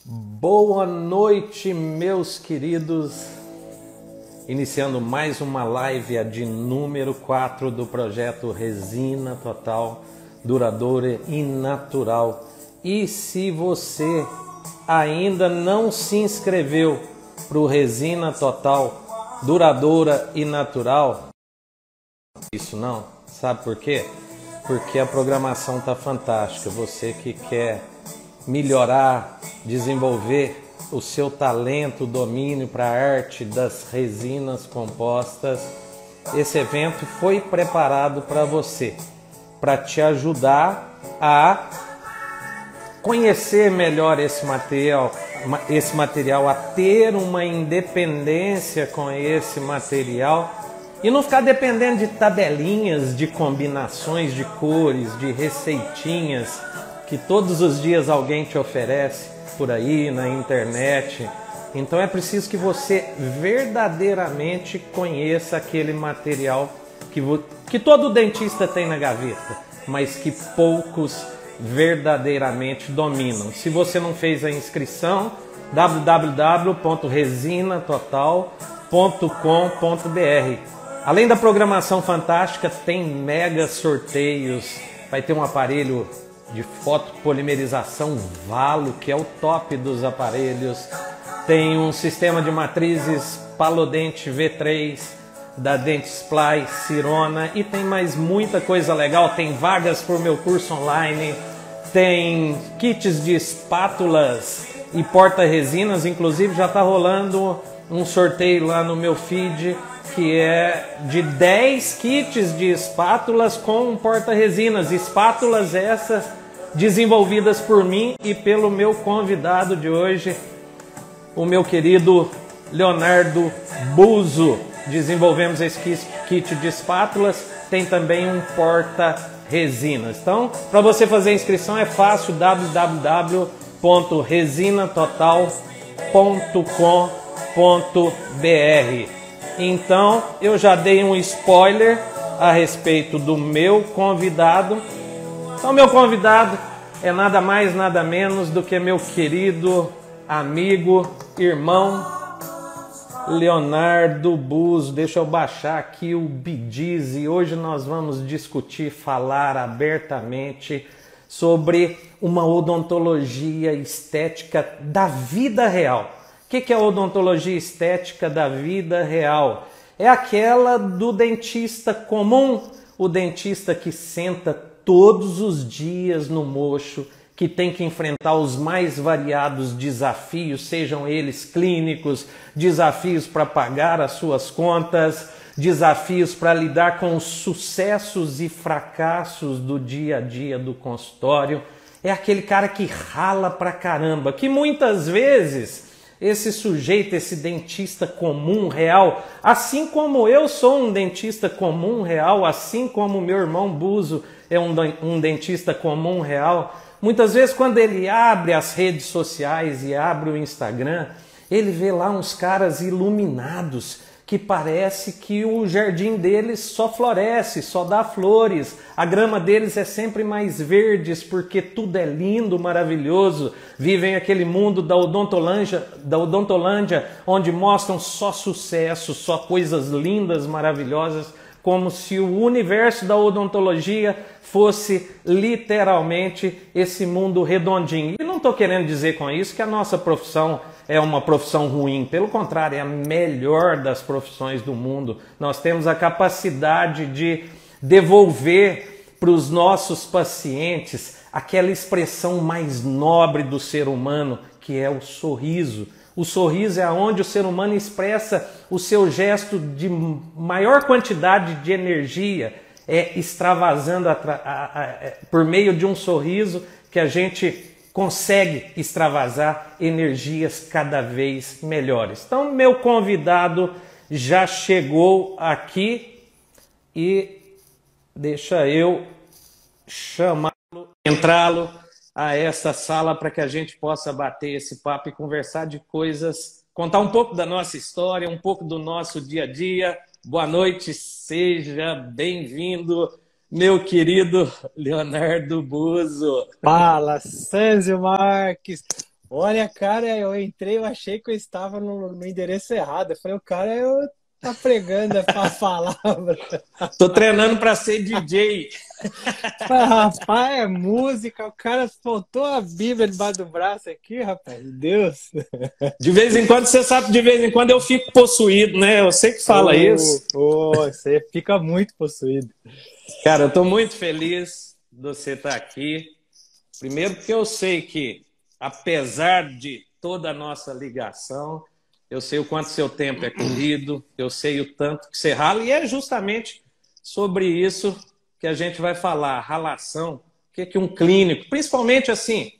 Boa noite, meus queridos. Iniciando mais uma live, a de número 4 do projeto Resina Total, Duradoura e Natural. E se você ainda não se inscreveu para o Resina Total, Duradoura e Natural, isso não, sabe por quê? Porque a programação tá fantástica. Você que quer melhorar, desenvolver o seu talento, domínio para a arte das resinas compostas, esse evento foi preparado para você, para te ajudar a conhecer melhor esse material, a ter uma independência com esse material e não ficar dependendo de tabelinhas, de combinações de cores, de receitinhas que todos os dias alguém te oferece por aí na internet. Então é preciso que você verdadeiramente conheça aquele material que todo dentista tem na gaveta, mas que poucos verdadeiramente dominam. Se você não fez a inscrição, www.resinatotal.com.br. Além da programação fantástica, tem mega sorteios. Vai ter um aparelho de fotopolimerização Valo, que é o top dos aparelhos. Tem um sistema de matrizes Palodente V3 da Dentsply Sirona e tem mais muita coisa legal. Tem vagas para o meu curso online, tem kits de espátulas e porta-resinas. Inclusive já está rolando um sorteio lá no meu feed que é de 10 kits de espátulas com um porta-resinas. Espátulas essas desenvolvidas por mim e pelo meu convidado de hoje, o meu querido Leonardo Buzo. Desenvolvemos esse kit de espátulas, tem também um porta-resinas. Então, para você fazer a inscrição é fácil, www.resinatotal.com.br. Então, eu já dei um spoiler a respeito do meu convidado. Então, meu convidado é nada mais, nada menos do que meu querido amigo, irmão, Leonardo Buzo. Deixa eu baixar aqui o Bidiz e hoje nós vamos discutir, falar abertamente sobre uma odontologia estética da vida real. O que é a odontologia estética da vida real? É aquela do dentista comum, o dentista que senta todos os dias no mocho, que tem que enfrentar os mais variados desafios, sejam eles clínicos, desafios para pagar as suas contas, desafios para lidar com os sucessos e fracassos do dia a dia do consultório. É aquele cara que rala pra caramba, que muitas vezes esse sujeito, esse dentista comum, real, assim como eu sou um dentista comum, real, assim como meu irmão Buzo é um dentista comum, real, muitas vezes quando ele abre as redes sociais e abre o Instagram, ele vê lá uns caras iluminados, que parece que o jardim deles só floresce, só dá flores, a grama deles é sempre mais verdes porque tudo é lindo, maravilhoso, vivem aquele mundo da odontolândia, onde mostram só sucesso, só coisas lindas, maravilhosas, como se o universo da odontologia fosse literalmente esse mundo redondinho. E não estou querendo dizer com isso que a nossa profissão é uma profissão ruim, pelo contrário, é a melhor das profissões do mundo. Nós temos a capacidade de devolver para os nossos pacientes aquela expressão mais nobre do ser humano, que é o sorriso. O sorriso é onde o ser humano expressa o seu gesto de maior quantidade de energia, extravasando por meio de um sorriso que a gente consegue extravasar energias cada vez melhores. Então, meu convidado já chegou aqui e deixa eu chamá-lo, entrá-lo a essa sala para que a gente possa bater esse papo e conversar de coisas, contar um pouco da nossa história, um pouco do nosso dia a dia. Boa noite, seja bem-vindo, meu querido Leonardo Buzo. Fala, Sânzio Marques. Olha, cara, eu entrei, eu achei que eu estava no endereço errado. Eu falei, o cara tá pregando a palavra. Tô treinando para ser DJ. Mas, rapaz, é música. O cara soltou a Bíblia debaixo do braço aqui, rapaz. Deus. De vez em quando, você sabe, de vez em quando eu fico possuído, né? Eu sei que fala isso. Você fica muito possuído. Cara, eu tô muito feliz de você estar aqui. Primeiro porque eu sei que, apesar de toda a nossa ligação, eu sei o quanto seu tempo é corrido, eu sei o tanto que você rala, e é justamente sobre isso que a gente vai falar, ralação, o que que um clínico, principalmente assim,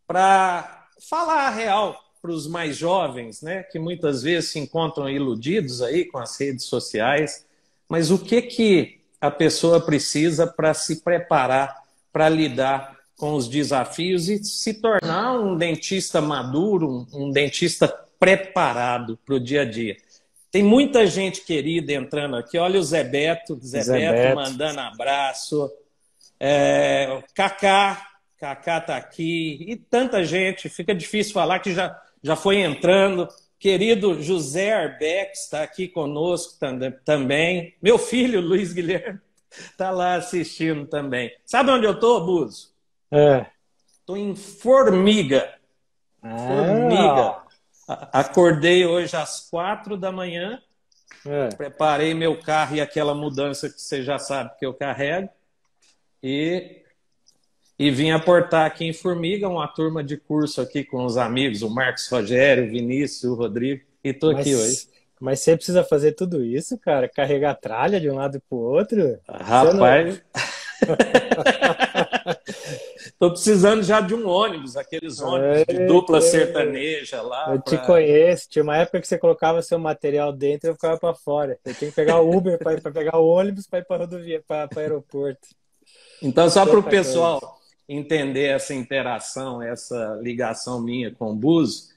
para falar a real para os mais jovens, né, que muitas vezes se encontram iludidos aí com as redes sociais, mas o que que a pessoa precisa para se preparar para lidar com os desafios e se tornar um dentista maduro, um dentista preparado para o dia a dia. Tem muita gente querida entrando aqui. Olha o Zé Zé Beto Beto. mandando abraço. Kaká, Kaká tá aqui. E tanta gente. Fica difícil falar que já foi entrando. Querido José Arbex está aqui conosco também. Meu filho, Luiz Guilherme, está lá assistindo também. Sabe onde eu estou, Buzo? É. Estou em Formiga. Formiga. Ah, Acordei hoje às 4 da manhã, é. preparei meu carro e aquela mudança que você já sabe que eu carrego e vim aportar aqui em Formiga uma turma de curso aqui com os amigos, o Marcos Rogério, o Vinícius, o Rodrigo, e estou aqui hoje. Mas você precisa fazer tudo isso, cara? Carregar tralha de um lado pro outro? Você não... Rapaz, estou precisando já de um ônibus, aqueles ônibus de dupla sertaneja lá. Eu te conheço. Tinha uma época que você colocava seu material dentro e eu ficava para fora. Eu tenho que pegar o Uber para pegar o ônibus para ir para rodovia, para aeroporto. Então, só para o pessoal entender essa interação, essa ligação minha com o Buzo,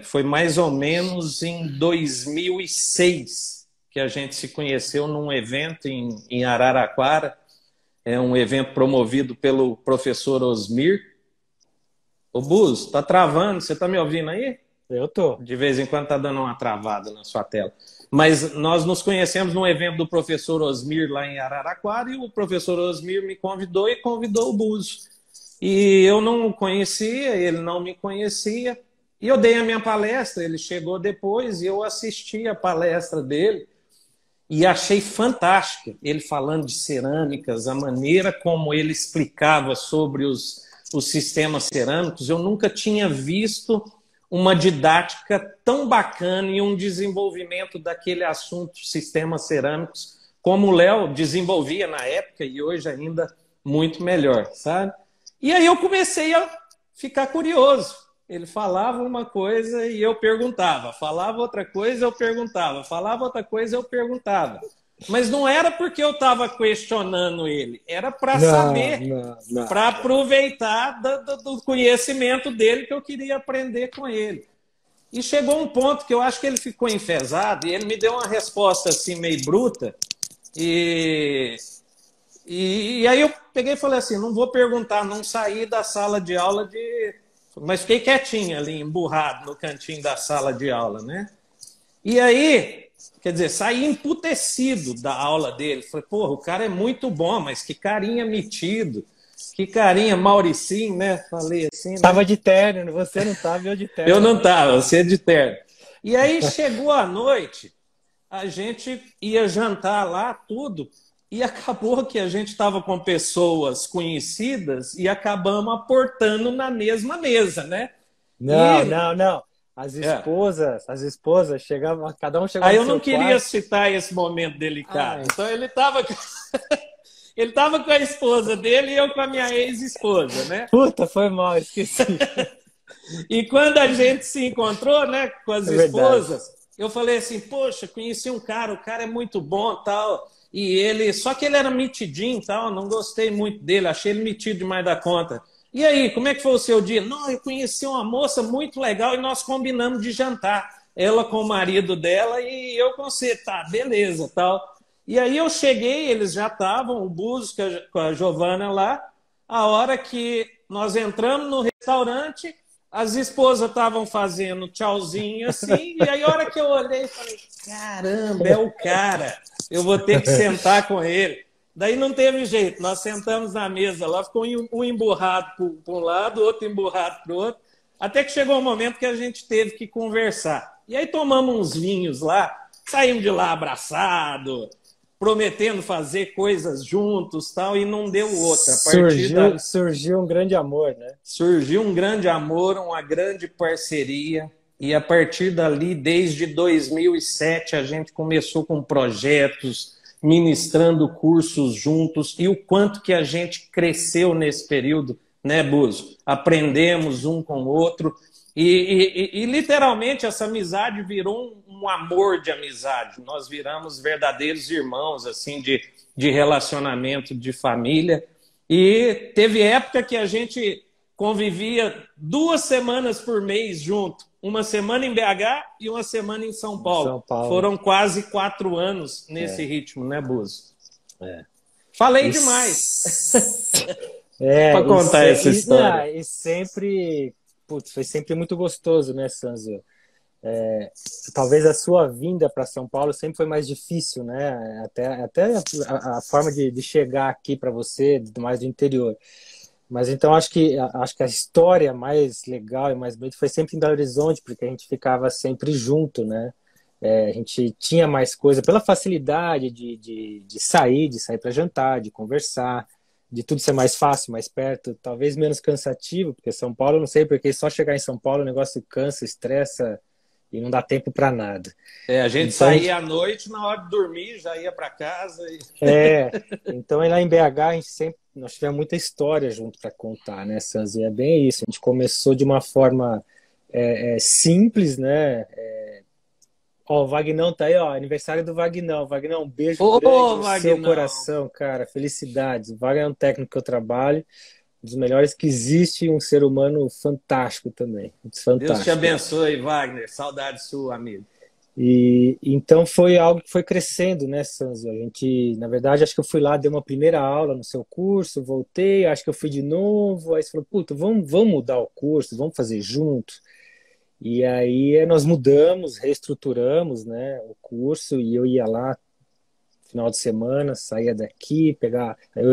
foi mais ou menos em 2006 que a gente se conheceu num evento em Araraquara. É um evento promovido pelo professor Osmir. Ô Buzo, tá travando, você tá me ouvindo aí? Eu tô. De vez em quando tá dando uma travada na sua tela. Mas nós nos conhecemos num evento do professor Osmir lá em Araraquara e o professor Osmir me convidou e convidou o Buzo. E eu não o conhecia, ele não me conhecia. E eu dei a minha palestra, ele chegou depois e eu assisti a palestra dele e achei fantástica. Ele falando de cerâmicas, a maneira como ele explicava sobre os sistemas cerâmicos. Eu nunca tinha visto uma didática tão bacana e um desenvolvimento daquele assunto, sistemas cerâmicos, como o Léo desenvolvia na época e hoje ainda muito melhor, sabe? E aí eu comecei a ficar curioso. Ele falava uma coisa e eu perguntava, falava outra coisa, eu perguntava, falava outra coisa, eu perguntava. Mas não era porque eu estava questionando ele, era para saber, para aproveitar do conhecimento dele que eu queria aprender com ele. E chegou um ponto que eu acho que ele ficou enfesado e ele me deu uma resposta assim meio bruta. E aí eu peguei e falei assim, não vou perguntar, não saí da sala de aula mas fiquei quietinho ali, emburrado no cantinho da sala de aula, né? E aí, quer dizer, saí emputecido da aula dele. Falei, porra, o cara é muito bom, mas que carinha metido, que carinha Mauricinho, né? Falei assim, né? Tava de terno, você não tava, eu de terno. Eu não tava, você de terno. E aí chegou a noite, a gente ia jantar lá, tudo, e acabou que a gente estava com pessoas conhecidas e acabamos aportando na mesma mesa, né? Não. As esposas chegavam, cada um chegava Aí no eu não seu queria quarto. citar esse momento delicado. Então ele estava ele tava com a esposa dele e eu com a minha ex-esposa, né? Puta, foi mal, esqueci. E quando a gente se encontrou, né, com as esposas, eu falei assim, poxa, conheci um cara, o cara é muito bom, tal. E ele, só que ele era metidinho, tal, não gostei muito dele, achei ele metido demais da conta. E aí, como é que foi o seu dia? Não, eu conheci uma moça muito legal e nós combinamos de jantar. Ela com o marido dela e eu com você, tá, beleza, tal. E aí eu cheguei, eles já estavam, o Buzo com a Giovana lá, a hora que nós entramos no restaurante, as esposas estavam fazendo tchauzinho assim, e aí a hora que eu olhei, falei, caramba, é o cara, eu vou ter que sentar com ele. Daí não teve jeito, nós sentamos na mesa lá, ficou um emburrado para um lado, outro emburrado para o outro, até que chegou um momento que a gente teve que conversar. E aí tomamos uns vinhos lá, saímos de lá abraçado, prometendo fazer coisas juntos, tal, e não deu outra. Surgiu um grande amor, né? Surgiu um grande amor, uma grande parceria, e a partir dali, desde 2007, a gente começou com projetos, ministrando cursos juntos, e o quanto que a gente cresceu nesse período, né, Buzo? Aprendemos um com o outro, e literalmente essa amizade virou um amor de amizade. Nós viramos verdadeiros irmãos, assim, de relacionamento, de família. E teve época que a gente convivia 2 semanas por mês junto. Uma semana em BH e uma semana em São Paulo. São Paulo. Foram quase 4 anos nesse ritmo, né, Buzo? Falei demais. Para contar essa história. E sempre... Putz, foi sempre muito gostoso, né, Sanzio? Talvez a sua vinda para São Paulo sempre foi mais difícil, né? Até a forma de chegar aqui para você, mais do interior. Mas então acho que a história mais legal e mais bonita foi sempre em Belo Horizonte, porque a gente ficava sempre junto, né? A gente tinha mais coisa pela facilidade de sair para jantar, de conversar, de tudo ser mais fácil, mais perto, talvez menos cansativo, porque São Paulo, eu não sei, porque só chegar em São Paulo o negócio cansa, estressa e não dá tempo para nada. A gente então, saía à noite, na hora de dormir, já ia para casa. Então lá em BH nós tivemos muita história junto para contar, né, Sanzi? É bem isso, a gente começou de uma forma simples, né? O Vagnão tá aí, aniversário do Vagnão. Vagnão, um beijo grande no seu coração, cara. Felicidades. O Wagner é um técnico que eu trabalho, um dos melhores que existe, um ser humano fantástico também. Fantástico. Deus te abençoe, Wagner. Saudade sua, amigo. E então foi algo que foi crescendo, né, Sanzo? A gente, na verdade, acho que eu fui lá, dei uma primeira aula no seu curso, voltei, acho que eu fui de novo, aí você falou, puta, vamos mudar o curso, vamos fazer junto. E aí nós mudamos, reestruturamos, né, o curso, e eu ia lá final de semana, saía daqui,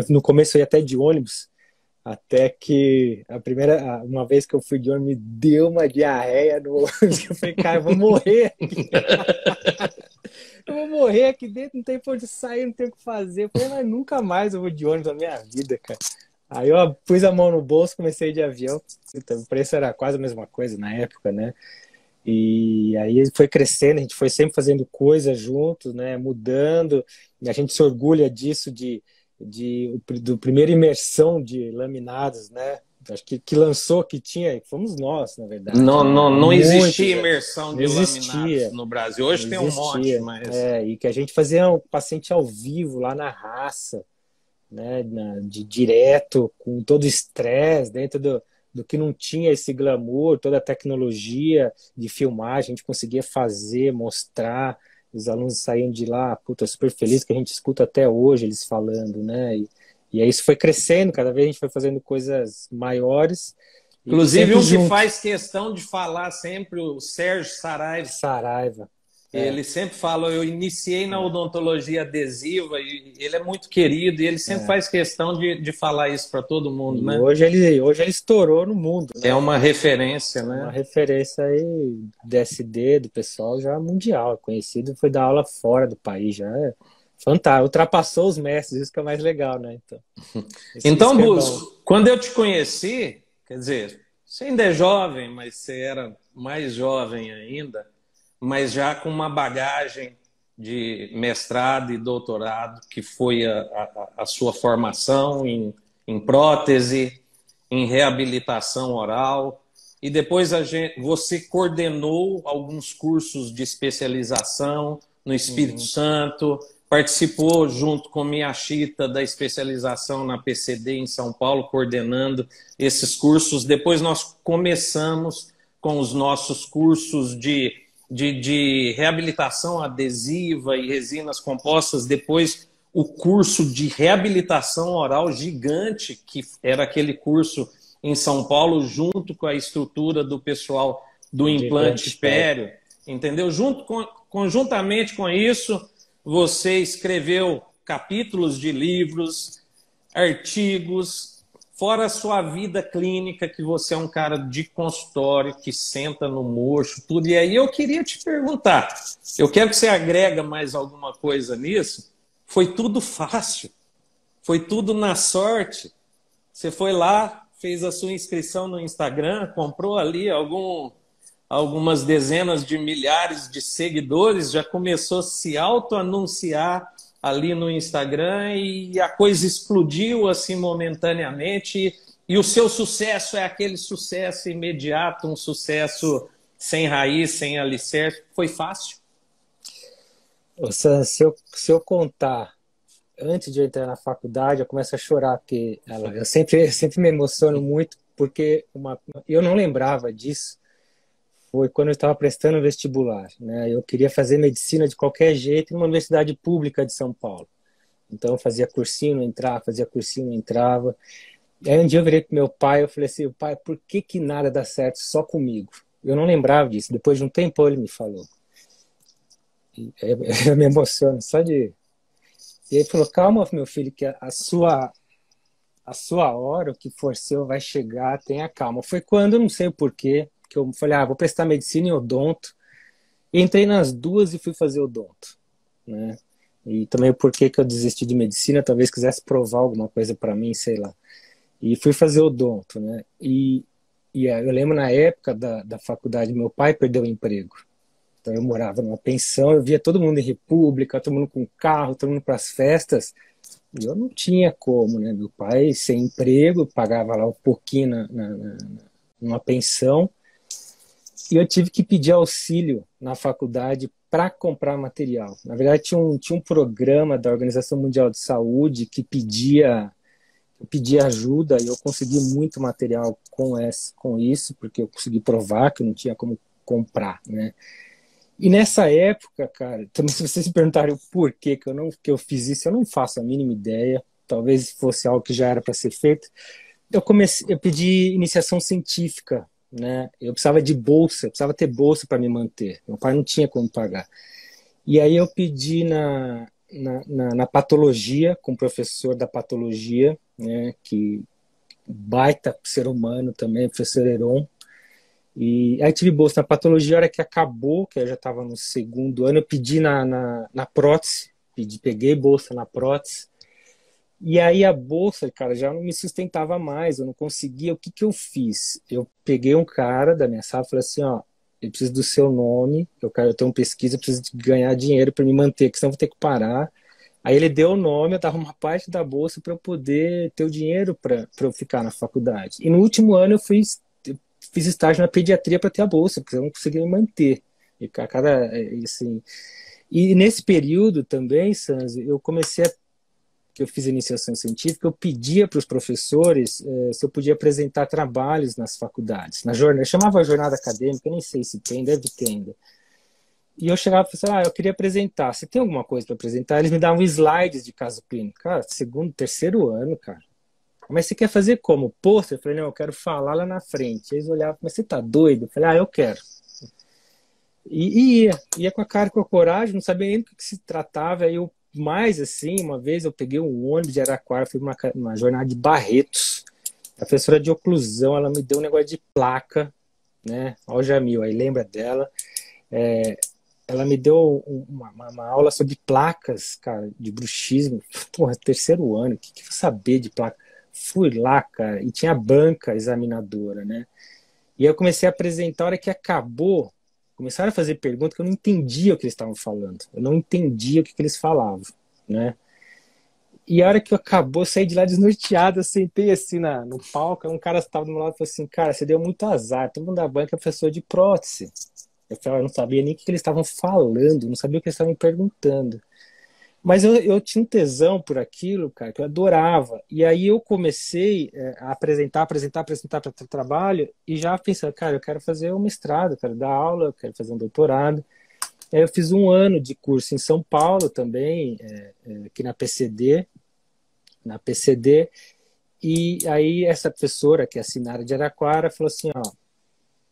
no começo eu ia até de ônibus, até que uma vez que eu fui de ônibus, me deu uma diarreia no ônibus, eu falei, cara, eu vou morrer aqui. Eu vou morrer aqui dentro, não tem pra onde sair, não tem o que fazer. Eu falei, mas nunca mais eu vou de ônibus na minha vida, cara. Aí eu pus a mão no bolso, comecei de avião. Então, o preço era quase a mesma coisa na época, né? E aí foi crescendo, a gente foi sempre fazendo coisas juntos, né? Mudando. E a gente se orgulha disso, do primeira imersão de laminados, né? Acho que lançou, que tinha, fomos nós, na verdade. Não existia imersão de laminados no Brasil. Hoje tem um monte, mas... e que a gente fazia um paciente ao vivo, lá na raça, né, direto, com todo o estresse, dentro do que não tinha esse glamour, toda a tecnologia de filmar, a gente conseguia fazer, mostrar, os alunos saíam de lá, puta, super feliz, que a gente escuta até hoje eles falando, né, e aí isso foi crescendo, cada vez a gente foi fazendo coisas maiores. Inclusive que faz questão de falar sempre, o Sérgio Saraiva. Ele sempre fala, eu iniciei na odontologia adesiva, e ele é muito querido, e ele sempre faz questão de falar isso para todo mundo, né? Hoje ele estourou no mundo. Né? É uma referência, né? Uma referência aí, DSD, do pessoal já mundial, conhecido, foi dar aula fora do país, já é fantástico, ultrapassou os mestres, isso que é mais legal, né? Então Buzo, quando eu te conheci, quer dizer, você ainda é jovem, mas você era mais jovem ainda, mas já com uma bagagem de mestrado e doutorado, que foi a sua formação em prótese, em reabilitação oral, e depois você coordenou alguns cursos de especialização no Espírito Santo, participou junto com Miyashita da especialização na PCD em São Paulo, coordenando esses cursos. Depois nós começamos com os nossos cursos de reabilitação adesiva e resinas compostas, depois o curso de reabilitação oral gigante, que era aquele curso em São Paulo, junto com a estrutura do pessoal do Implante Espério, entendeu? Conjuntamente com isso, você escreveu capítulos de livros, artigos, fora a sua vida clínica, que você é um cara de consultório, que senta no mocho, tudo. E aí eu queria te perguntar, eu quero que você agrega mais alguma coisa nisso. Foi tudo fácil, foi tudo na sorte. Você foi lá, fez a sua inscrição no Instagram, comprou ali algumas dezenas de milhares de seguidores, já começou a se auto-anunciar ali no Instagram e a coisa explodiu assim momentaneamente. E o seu sucesso é aquele sucesso imediato, um sucesso sem raiz, sem alicerce. Foi fácil? Se eu contar, antes de eu entrar na faculdade, eu começo a chorar, porque eu sempre me emociono muito, porque eu não lembrava disso. Foi quando eu estava prestando vestibular, né? Eu queria fazer medicina de qualquer jeito em uma universidade pública de São Paulo. Então eu fazia cursinho, não entrava, fazia cursinho, não entrava. E aí um dia eu virei pro meu pai, eu falei assim: pai, por que nada dá certo só comigo? Eu não lembrava disso. Depois de um tempo ele me falou. Eu me emociono só de... E ele falou: calma, meu filho, que a sua hora, o que for seu, vai chegar, tenha calma. Foi quando, eu não sei o porquê, que eu falei: vou prestar medicina e odonto. E entrei nas duas e fui fazer odonto, né? E também o porquê que eu desisti de medicina, talvez quisesse provar alguma coisa para mim, sei lá. E fui fazer odonto, né? E eu lembro na época da faculdade, meu pai perdeu o emprego. Então eu morava numa pensão, eu via todo mundo em república, todo mundo com carro, todo mundo para as festas. E eu não tinha como, né? Meu pai sem emprego, pagava lá um pouquinho numa pensão. E eu tive que pedir auxílio na faculdade para comprar material. Na verdade, tinha um programa da Organização Mundial de Saúde que eu pedia ajuda e eu consegui muito material com isso, porque eu consegui provar que eu não tinha como comprar, né? E nessa época, cara, também se vocês me perguntarem o porquê que eu fiz isso, eu não faço a mínima ideia. Talvez fosse algo que já era para ser feito. Eu pedi iniciação científica, né? Eu precisava de bolsa, eu precisava ter bolsa para me manter. Meu pai não tinha como pagar. E aí eu pedi na patologia, com o professor da patologia, né? Que baita ser humano também, professor Heron. E aí tive bolsa na patologia. A hora que acabou, que eu já estava no segundo ano, eu pedi na prótese, peguei bolsa na prótese. E aí a bolsa, cara, já não me sustentava mais, eu não conseguia. O que que eu fiz? Eu peguei um cara da minha sala e falei assim: ó, eu preciso do seu nome, eu tenho uma pesquisa, eu preciso ganhar dinheiro para me manter, porque senão eu vou ter que parar. Aí ele deu o nome, eu dava uma parte da bolsa para eu poder ter o dinheiro para eu ficar na faculdade. E no último ano eu fiz estágio na pediatria para ter a bolsa, porque eu não conseguia me manter. E assim, e nesse período também, Sanz, que eu fiz iniciação científica, eu pedia para os professores se eu podia apresentar trabalhos nas faculdades, eu chamava a jornada acadêmica, eu nem sei se tem, deve ter ainda. E eu chegava e falava: eu queria apresentar, você tem alguma coisa para apresentar? Eles me davam slides de caso clínico. Cara, segundo, terceiro ano, cara. Mas você quer fazer como? Pôster? Eu falei: não, eu quero falar lá na frente. Eles olhavam: mas você tá doido? Eu falei: eu quero. E ia com a cara e com a coragem, não sabia nem do que se tratava. Aí eu, mais assim, uma vez eu peguei um ônibus de Araraquara, fui uma jornada de Barretos. A professora de oclusão, ela me deu um negócio de placa, né? Ó, Jamil, aí lembra dela. Ela me deu uma aula sobre placas, cara, de bruxismo. Porra, terceiro ano, o que eu vou saber de placa? Fui lá, cara, e tinha banca examinadora, né? E aí eu comecei a apresentar. A hora que acabou, começaram a fazer perguntas que eu não entendia o que eles estavam falando. Eu não entendia o que eles falavam, né? E a hora que acabou, eu saí de lá desnorteado, eu sentei assim no palco, um cara estava do meu lado e falou assim: cara, você deu muito azar, todo mundo da banca é professor de prótese. Eu não sabia nem o que eles estavam falando, não sabia o que eles estavam me perguntando. Mas eu tinha um tesão por aquilo, cara, que eu adorava. E aí eu comecei a apresentar para o trabalho e já pensando: cara, eu quero fazer um mestrado, eu quero dar aula, eu quero fazer um doutorado. Aí eu fiz um ano de curso em São Paulo também, aqui na PCD. E aí essa professora, que é a Sinara de Araraquara, falou assim, ó,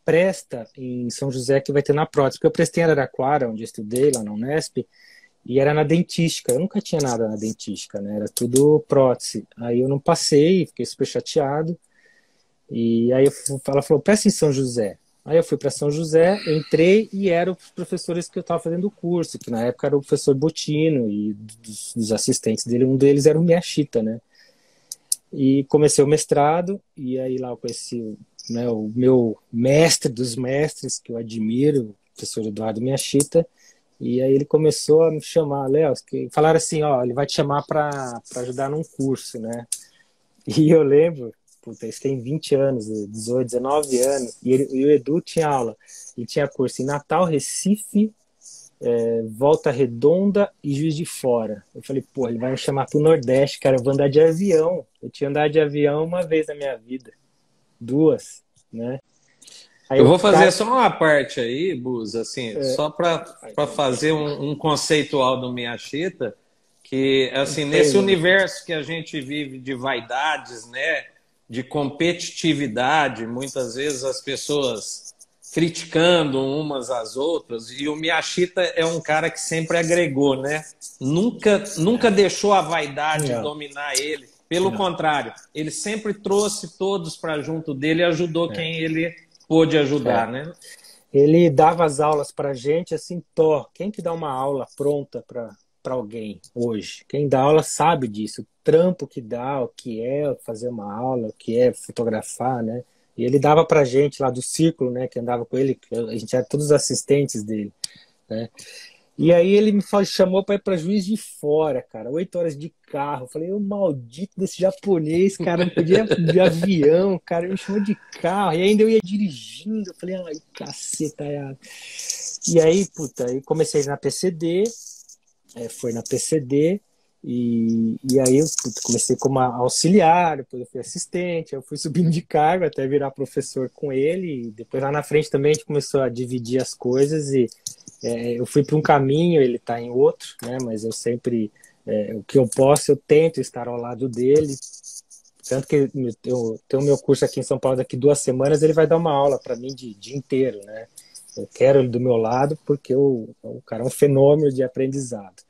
presta em São José que vai ter na prótese. Porque eu prestei em Araraquara, onde eu estudei, lá na Unesp, e era na dentística. Eu nunca tinha nada na dentística, né? Era tudo prótese. Aí eu não passei, fiquei super chateado. E aí ela falou, presta em São José. Aí eu fui para São José, entrei e eram os professores que eu estava fazendo o curso, que na época era o professor Botino e dos assistentes dele, um deles era o Miyashita, né? E comecei o mestrado, e aí lá eu conheci, né, o meu mestre dos mestres, que eu admiro, o professor Eduardo Miyashita, e aí ele começou a me chamar, Léo, falaram assim, ó, ele vai te chamar para ajudar num curso, né? E eu lembro, puta, isso tem 20 anos, 18, 19 anos, e o Edu tinha aula, e tinha curso em Natal, Recife, Volta Redonda e Juiz de Fora. Eu falei, pô, ele vai me chamar pro Nordeste, cara, eu vou andar de avião. Eu tinha andado de avião uma vez na minha vida, duas, né? Aí Eu o vou fazer cara, só uma parte aí, Bus, assim, só para fazer um conceitual do Miyashita, que, assim, nesse beleza. universo que a gente vive de vaidades, né, de competitividade, muitas vezes as pessoas criticando umas às outras, e o Miyashita é um cara que sempre agregou, né? Nunca deixou a vaidade Não, dominar ele. Pelo não. contrário, ele sempre trouxe todos para junto dele e ajudou É, quem ele pôde ajudar, é. né? Ele dava as aulas pra gente assim, quem que dá uma aula pronta para alguém hoje? Quem dá aula sabe disso, o trampo que dá, o que é fazer uma aula, o que é fotografar, né? E ele dava pra gente lá do círculo, né, que andava com ele, que a gente era todos assistentes dele, né? E aí ele chamou para ir para Juiz de Fora, cara, 8 horas de carro. Eu falei, o maldito desse japonês, cara, não podia ir de avião, cara, ele me chamou de carro. E ainda eu ia dirigindo. Eu falei, ai, caceta. E aí, puta, aí comecei na PCD, foi na PCD, e aí eu puta, comecei como auxiliar, depois eu fui assistente, eu fui subindo de cargo até virar professor com ele, e depois lá na frente também a gente começou a dividir as coisas, e eu fui para um caminho, ele está em outro, né, mas eu sempre, o que eu posso, eu tento estar ao lado dele, tanto que eu tenho o meu curso aqui em São Paulo daqui 2 semanas, ele vai dar uma aula para mim de dia inteiro, né, eu quero ele do meu lado porque o cara é um fenômeno de aprendizado.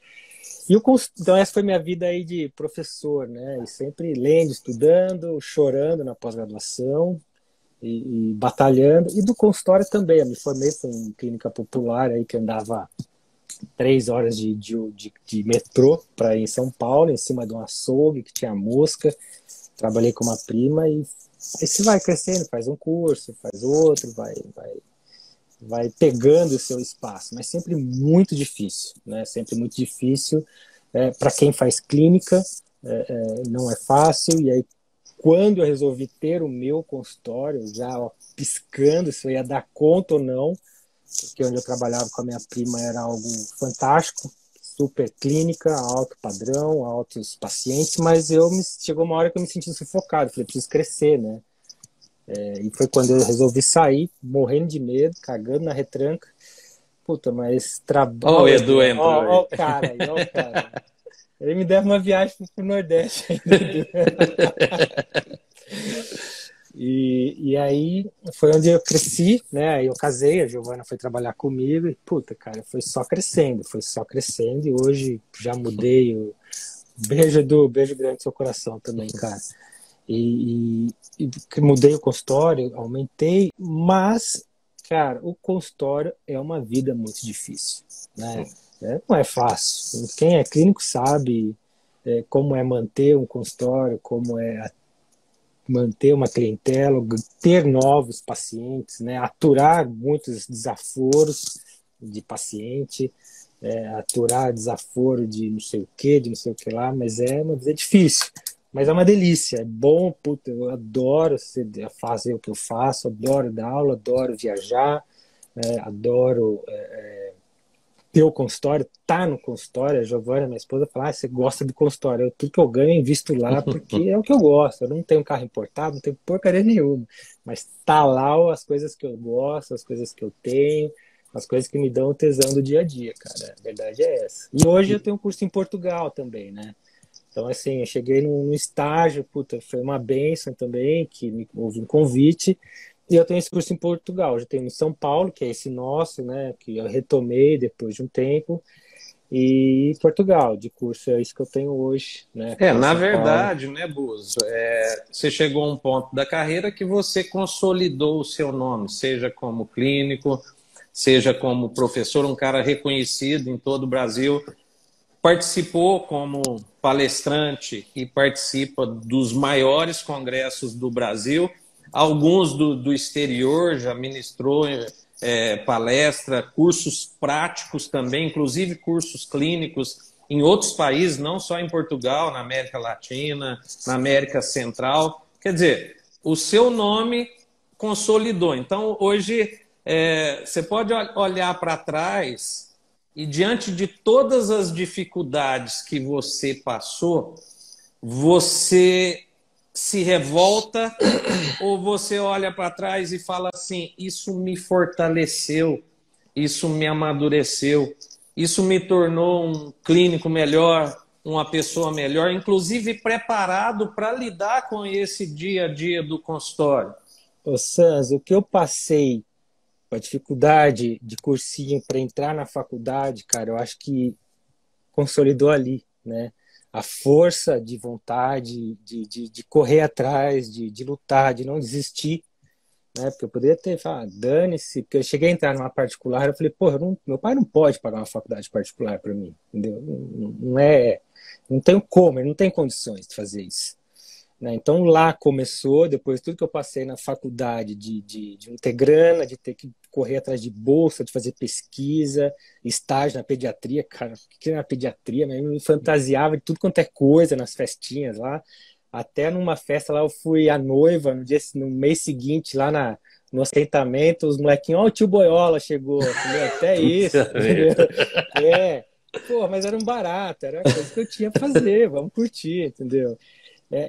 Então essa foi minha vida aí de professor, né? E sempre lendo, estudando, chorando na pós-graduação e batalhando. E do consultório também. Eu me formei em clínica popular aí que andava 3 horas de metrô para ir em São Paulo, em cima de um açougue que tinha mosca. Trabalhei com uma prima e aí você vai crescendo, faz um curso, faz outro, vai pegando o seu espaço, mas sempre muito difícil, né? Sempre muito difícil. Para quem faz clínica, não é fácil. E aí, quando eu resolvi ter o meu consultório, já ó, piscando se eu ia dar conta ou não, porque onde eu trabalhava com a minha prima era algo fantástico, super clínica, alto padrão, altos pacientes, mas chegou uma hora que eu me senti sufocado, falei, preciso crescer, né? E foi quando eu resolvi sair, morrendo de medo, cagando na retranca. Puta, mas Ó, o trabalho, Edu Edu. entrou Ó aí. o cara aí, ó o cara. Ele me deve uma viagem pro Nordeste ainda, Edu. E aí foi onde eu cresci, né? Aí eu casei, a Giovana foi trabalhar comigo e, puta, cara, foi só crescendo. E hoje já mudei. Beijo, Edu, beijo grande no seu coração também, cara. E mudei o consultório, aumentei, mas, cara, o consultório é uma vida muito difícil, né? Não é fácil. Quem é clínico sabe como é manter um consultório, como é manter uma clientela, ter novos pacientes, né? Aturar muitos desaforos de paciente, aturar desaforo de não sei o que, de não sei o que lá, mas é difícil. Mas é uma delícia, é bom, puta, eu adoro fazer o que eu faço, adoro dar aula, adoro viajar, adoro ter o consultório, tá no consultório. A Giovana, minha esposa, fala, você gosta do consultório, tudo que eu ganho eu invisto lá porque é o que eu gosto, eu não tenho carro importado, não tenho porcaria nenhuma, mas tá lá as coisas que eu gosto, as coisas que eu tenho, as coisas que me dão o tesão do dia a dia, cara, a verdade é essa. E hoje eu tenho um curso em Portugal também, né? Então, assim, eu cheguei num estágio, puta, foi uma bênção também, que houve um convite, e eu tenho esse curso em Portugal. Já tenho em São Paulo, que é esse nosso, né, que eu retomei depois de um tempo, e Portugal, de curso, é isso que eu tenho hoje, né, aqui em Na São Paulo. verdade, né, Buzo, você chegou a um ponto da carreira que você consolidou o seu nome, seja como clínico, seja como professor, um cara reconhecido em todo o Brasil, participou como palestrante e participa dos maiores congressos do Brasil, alguns do exterior, já ministrou palestra, cursos práticos também, inclusive cursos clínicos em outros países, não só em Portugal, na América Latina, na América Central. Quer dizer, o seu nome consolidou. Então, hoje, você pode olhar para trás e, diante de todas as dificuldades que você passou, você se revolta ou você olha para trás e fala assim, isso me fortaleceu, isso me amadureceu, isso me tornou um clínico melhor, uma pessoa melhor, inclusive preparado para lidar com esse dia a dia do consultório? Ô, Sans, o que eu passei, a dificuldade de cursinho para entrar na faculdade, cara, eu acho que consolidou ali, né? A força de vontade, de correr atrás, de lutar, de não desistir, né? Porque eu poderia ter falado, dane-se, porque eu cheguei a entrar numa particular, eu falei, pô, meu pai não pode pagar uma faculdade particular para mim, entendeu? Não é, não tenho como, ele não tem condições de fazer isso. Né? Então lá começou, depois de tudo que eu passei na faculdade, de não ter grana, de ter que correr atrás de bolsa, de fazer pesquisa, estágio na pediatria, cara, o que era pediatria? Eu me fantasiava de tudo quanto é coisa nas festinhas lá. Até numa festa lá eu fui a noiva, no mês seguinte, lá no assentamento, os molequinhos, ó, o tio Boiola chegou, entendeu? Até isso, entendeu? É, pô, mas era um barato, era a coisa que eu tinha pra fazer, vamos curtir, entendeu?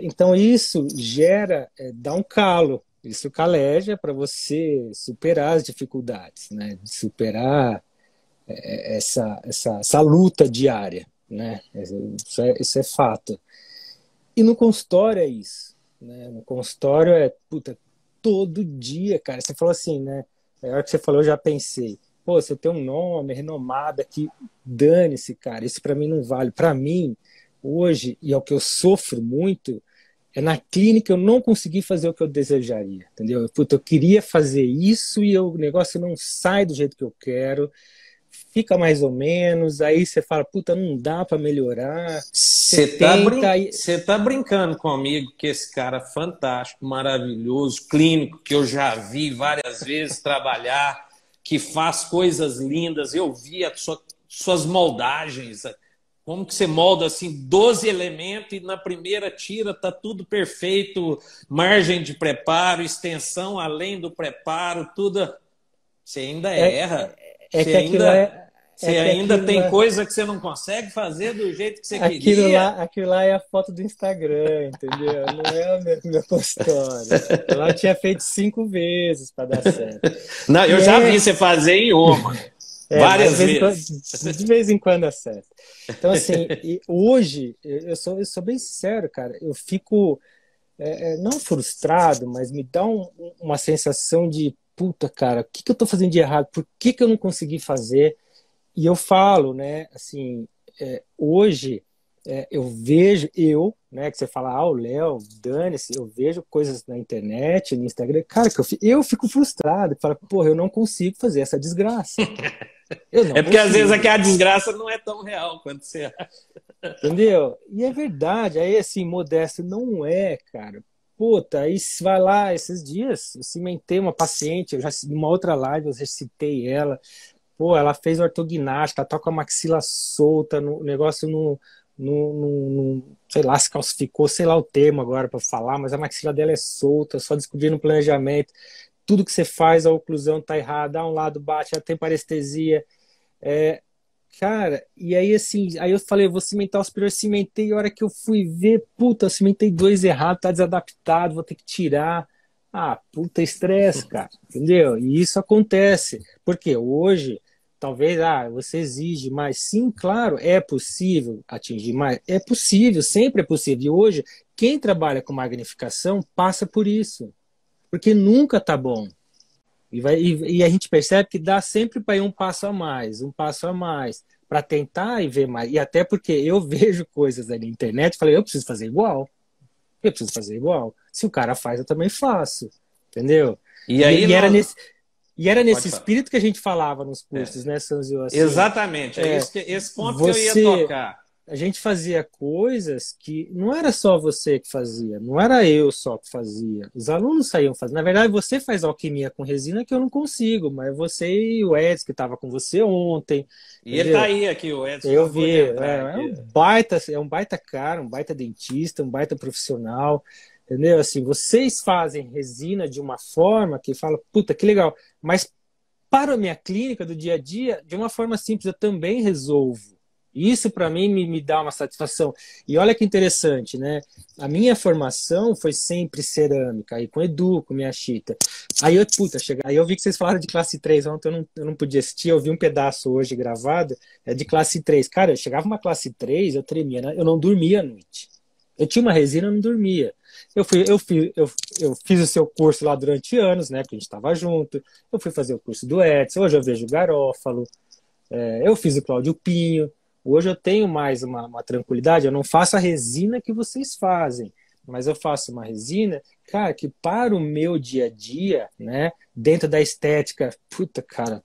Então isso gera, dá um calo, isso caleja para você superar as dificuldades, né? Superar essa luta diária, né? Isso é fato. E no consultório é isso, né? No consultório puta, todo dia, cara. Você falou assim, né? A hora que você falou, eu já pensei, pô, você tem um nome renomado aqui, dane-se, cara, isso para mim não vale. Para mim, hoje, e é o que eu sofro muito, na clínica eu não consegui fazer o que eu desejaria, entendeu? Puta, eu queria fazer isso e o negócio não sai do jeito que eu quero, fica mais ou menos, aí você fala, puta, não dá para melhorar. Você tá brincando comigo que esse cara fantástico, maravilhoso, clínico, que eu já vi várias vezes trabalhar, que faz coisas lindas, eu vi suas moldagens, como que você molda assim 12 elementos e na primeira tira tá tudo perfeito, margem de preparo, extensão além do preparo, tudo. Você ainda erra. É Você que aquilo ainda, é. você ainda tem coisa que você não consegue fazer do jeito que você queria. Aquilo lá é a foto do Instagram, entendeu? Não é o meu consultório. Lá eu tinha feito 5 vezes para dar certo. Não, eu já vi você fazer em uma. Várias vezes. De vez em quando dá certo. Então, assim, hoje, eu sou bem sincero, cara, eu fico não frustrado, mas me dá uma sensação de puta, cara, o que eu tô fazendo de errado? Por que eu não consegui fazer? E eu falo, né, assim, hoje eu vejo, né, que você fala, o Léo, dane-se, eu vejo coisas na internet, no Instagram, cara, que eu fico frustrado, falo, porra, eu não consigo fazer essa desgraça. Porque às vezes aquela desgraça não é tão real quanto você acha. Entendeu? E é verdade, aí assim, modesto não é, cara. Puta, aí vai lá, esses dias, eu cimentei uma paciente, numa outra live, eu já citei ela, pô, ela fez ortognástica, ela tá com a maxila solta, o negócio sei lá, se calcificou, sei lá o termo agora para falar, mas a maxila dela é solta, só descobri no planejamento, tudo que você faz, a oclusão tá errada, dá um lado bate, ela tem parestesia, cara, e aí assim, aí eu falei, eu vou cimentar os superior, cimentei, a hora que eu fui ver, puta, eu cimentei 2 errados, tá desadaptado, vou ter que tirar. Puta estresse, cara, entendeu? E isso acontece, porque hoje talvez, você exige mais. Sim, claro, é possível atingir mais. É possível, sempre é possível. E hoje, quem trabalha com magnificação passa por isso. Porque nunca tá bom. E a gente percebe que dá sempre para ir um passo a mais, para tentar e ver mais. E até porque eu vejo coisas ali na internet e falei, eu preciso fazer igual. Eu preciso fazer igual. Se o cara faz, eu também faço. Entendeu? E aí era nesse Pode falar. espírito que a gente falava nos cursos, né, Sanzio? Assim, Exatamente, esse ponto que eu ia tocar. A gente fazia coisas que não era só você que fazia, não era eu só que fazia. Os alunos saíam fazendo. Na verdade, você faz alquimia com resina que eu não consigo, mas você e o Edson, que estava com você ontem. E entendeu? ele tá aí aqui, o Edson. Eu vi, é um baita cara, um baita dentista, um baita profissional. Entendeu? Assim, vocês fazem resina de uma forma que fala, puta, que legal. Mas para a minha clínica do dia a dia, de uma forma simples, eu também resolvo. Isso para mim me dá uma satisfação. E olha que interessante, né? A minha formação foi sempre cerâmica, aí com Edu, com minha Chita. Aí eu vi que vocês falaram de classe 3 ontem, eu não podia assistir, eu vi um pedaço hoje gravado, de classe 3. Cara, eu chegava uma classe 3, eu tremia, né? Eu não dormia à noite. Eu tinha uma resina, eu não dormia. Eu fiz o seu curso lá durante anos, né? Porque a gente estava junto. Eu fui fazer o curso do Edson, hoje eu vejo o Garófalo. Eu fiz o Cláudio Pinho. Hoje eu tenho mais uma tranquilidade. Eu não faço a resina que vocês fazem, mas eu faço uma resina, cara, que para o meu dia a dia, né? Dentro da estética, puta, cara,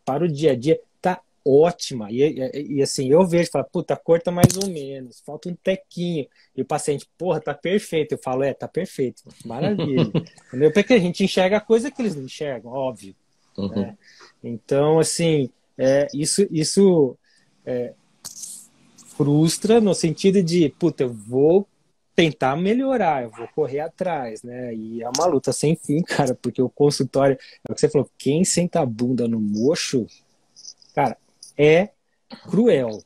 para o dia a dia, tá ótima. E assim, eu vejo, falo, puta, a cor tá mais ou menos, falta um tequinho. E o paciente, porra, tá perfeito. Eu falo, tá perfeito, maravilha. Entendeu? Porque a gente enxerga a coisa que eles não enxergam, óbvio. Uhum. Né? Então, assim, isso frustra no sentido de, puta, eu vou tentar melhorar, eu vou correr atrás, né? E é uma luta sem fim, cara, porque o consultório, é o que você falou, quem senta a bunda no mocho, cara, é cruel.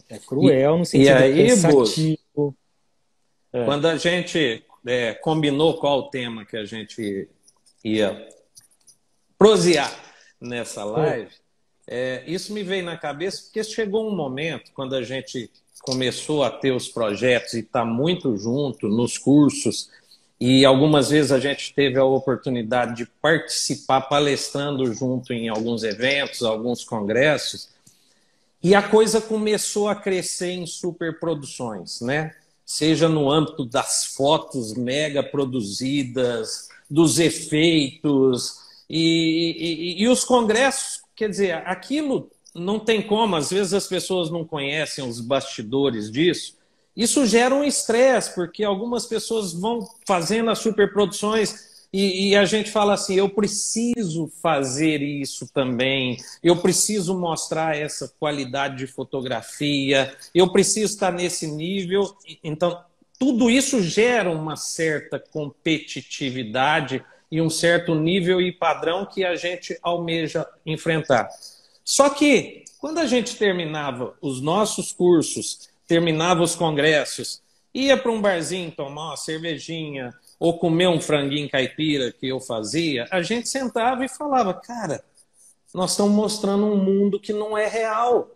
É cruel no sentido cansativo. Quando a gente combinou qual o tema que a gente ia prosear nessa live, isso me veio na cabeça porque chegou um momento, quando a gente começou a ter os projetos e está muito junto nos cursos, e algumas vezes a gente teve a oportunidade de participar palestrando junto em alguns eventos, alguns congressos, e a coisa começou a crescer em superproduções, né? Seja no âmbito das fotos mega produzidas, dos efeitos, e os congressos, quer dizer, aquilo não tem como, às vezes as pessoas não conhecem os bastidores disso. Isso gera um estresse, porque algumas pessoas vão fazendo as superproduções e a gente fala assim, eu preciso fazer isso também, eu preciso mostrar essa qualidade de fotografia, eu preciso estar nesse nível. Então, tudo isso gera uma certa competitividade e um certo nível e padrão que a gente almeja enfrentar. Só que, quando a gente terminava os nossos cursos, terminava os congressos, ia para um barzinho tomar uma cervejinha ou comer um franguinho caipira que eu fazia, a gente sentava e falava, cara, nós estamos mostrando um mundo que não é real.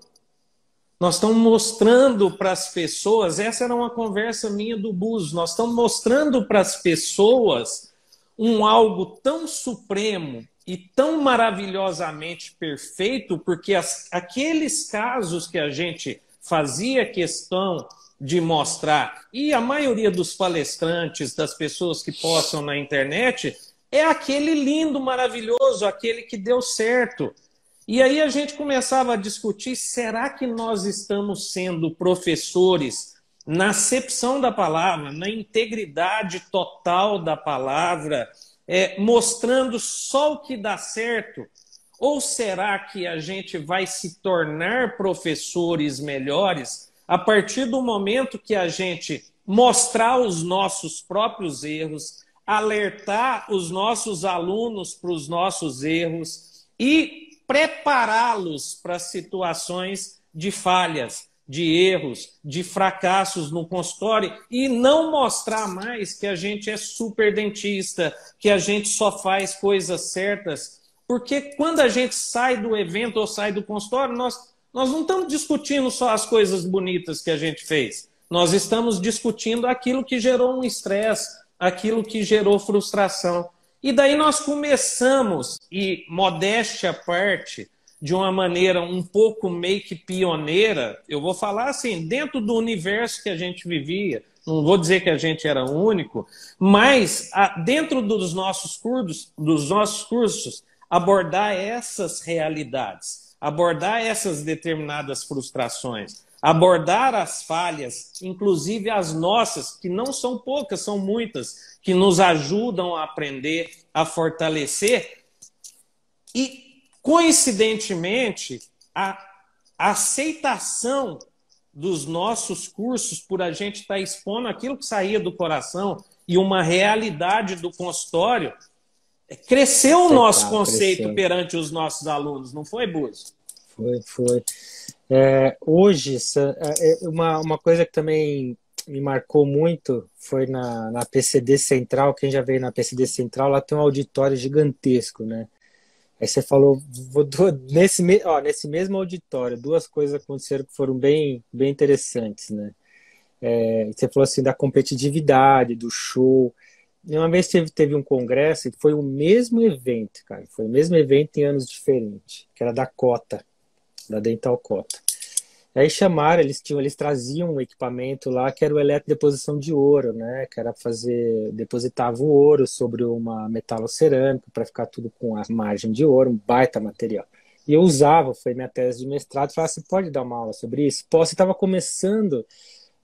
Nós estamos mostrando para as pessoas, essa era uma conversa minha do Buzo, nós estamos mostrando para as pessoas algo tão supremo e tão maravilhosamente perfeito, porque aqueles casos que a gente fazia questão de mostrar, e a maioria dos palestrantes, das pessoas que postam na internet, é aquele lindo, maravilhoso, aquele que deu certo. E aí a gente começava a discutir, será que nós estamos sendo professores na acepção da palavra, na integridade total da palavra, mostrando só o que dá certo? Ou será que a gente vai se tornar professores melhores a partir do momento que a gente mostrar os nossos próprios erros, alertar os nossos alunos para os nossos erros e prepará-los para situações de falhas, de erros, de fracassos no consultório e não mostrar mais que a gente é super dentista, que a gente só faz coisas certas, Porque quando a gente sai do evento ou sai do consultório, nós não estamos discutindo só as coisas bonitas que a gente fez. Nós estamos discutindo aquilo que gerou um estresse, aquilo que gerou frustração. E daí nós começamos, e modéstia à parte, de uma maneira um pouco meio que pioneira, eu vou falar assim, dentro do universo que a gente vivia, não vou dizer que a gente era único, mas dentro dos nossos cursos, abordar essas realidades, abordar essas determinadas frustrações, abordar as falhas, inclusive as nossas, que não são poucas, são muitas, que nos ajudam a aprender, a fortalecer. E, coincidentemente, a aceitação dos nossos cursos, por a gente estar expondo aquilo que saía do coração e uma realidade do consultório, cresceu o nosso conceito perante os nossos alunos, não foi, Búzios? Foi. Hoje, uma coisa que também me marcou muito foi na PCD Central. Quem já veio na PCD Central, lá tem um auditório gigantesco, né? Aí você falou, nesse mesmo auditório, duas coisas aconteceram que foram bem interessantes, né? Você falou assim da competitividade, do show. E uma vez teve um congresso e foi o mesmo evento, cara. Foi o mesmo evento em anos diferentes, que era da Cota, da Dental Cota. Aí chamaram, eles traziam um equipamento lá que era o eletrodeposição de ouro, né? Que era depositava o ouro sobre uma metalocerâmica para ficar tudo com a margem de ouro, um baita material. E eu usava, foi minha tese de mestrado, falava, você pode dar uma aula sobre isso? Pô, você estava começando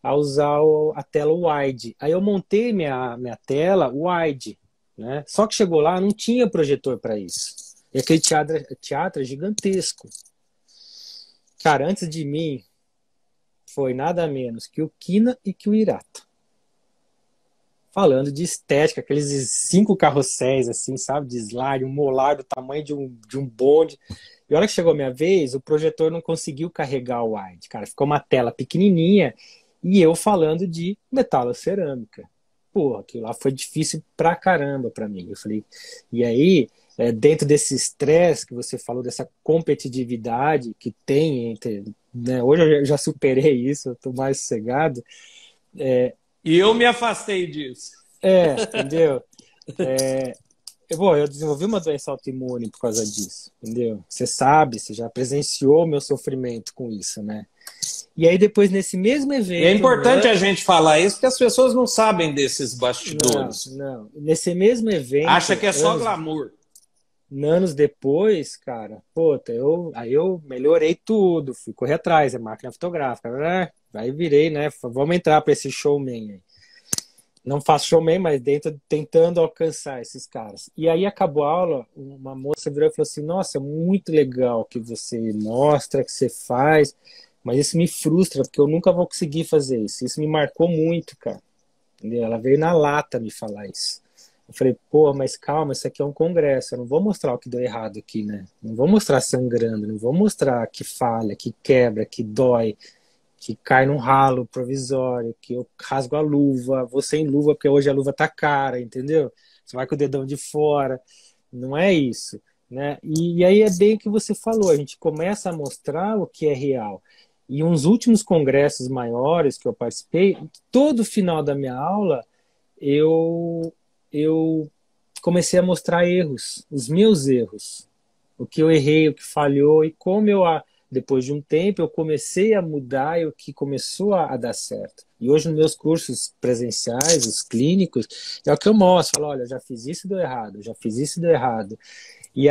a usar a tela wide. Aí eu montei minha tela wide, né? Só que chegou lá, não tinha projetor para isso. E aquele teatro é gigantesco. Cara, antes de mim, foi nada menos que o Kina e que o Hirata. Falando de estética, aqueles 5 carrosséis, assim, sabe? De slide, um molar do tamanho de um bonde. E a hora que chegou a minha vez, o projetor não conseguiu carregar o wide. Cara, ficou uma tela pequenininha e eu falando de metalocerâmica. Pô, aquilo lá foi difícil pra caramba pra mim. Eu falei, e aí... dentro desse estresse que você falou, dessa competitividade que tem entre... Né, hoje eu já superei isso, eu estou mais sossegado. E eu me afastei disso. Entendeu? Eu desenvolvi uma doença autoimune por causa disso, entendeu? Você sabe, você já presenciou meu sofrimento com isso, né? E aí depois nesse mesmo evento... E é importante a gente falar isso, porque as pessoas não sabem desses bastidores. Não. Nesse mesmo evento... Acha que é só glamour. Anos depois, cara, aí eu melhorei tudo, fui correr atrás, máquina fotográfica, né? Aí virei, né? Vamos entrar para esse showman aí. Não faço showman, mas tentando alcançar esses caras. E aí acabou a aula, uma moça virou e falou assim, nossa, muito legal que você mostra, que você faz, mas isso me frustra, porque eu nunca vou conseguir fazer isso. Isso me marcou muito, cara. Entendeu? Ela veio na lata me falar isso. Eu falei, pô, mas calma, isso aqui é um congresso, eu não vou mostrar o que deu errado aqui, né? Não vou mostrar sangrando, não vou mostrar que falha, que quebra, que dói, que cai num ralo provisório, que eu rasgo a luva, vou sem luva porque hoje a luva tá cara, entendeu? Você vai com o dedão de fora, não é isso, né? E aí é bem o que você falou, a gente começa a mostrar o que é real. E uns últimos congressos maiores que eu participei, todo final da minha aula, eu comecei a mostrar erros, os meus erros, o que eu errei, o que falhou e como depois de um tempo eu comecei a mudar e o que começou a dar certo. E hoje nos meus cursos presenciais, os clínicos, é o que eu mostro, falo, olha, eu já fiz isso e deu errado, já fiz isso e deu errado. E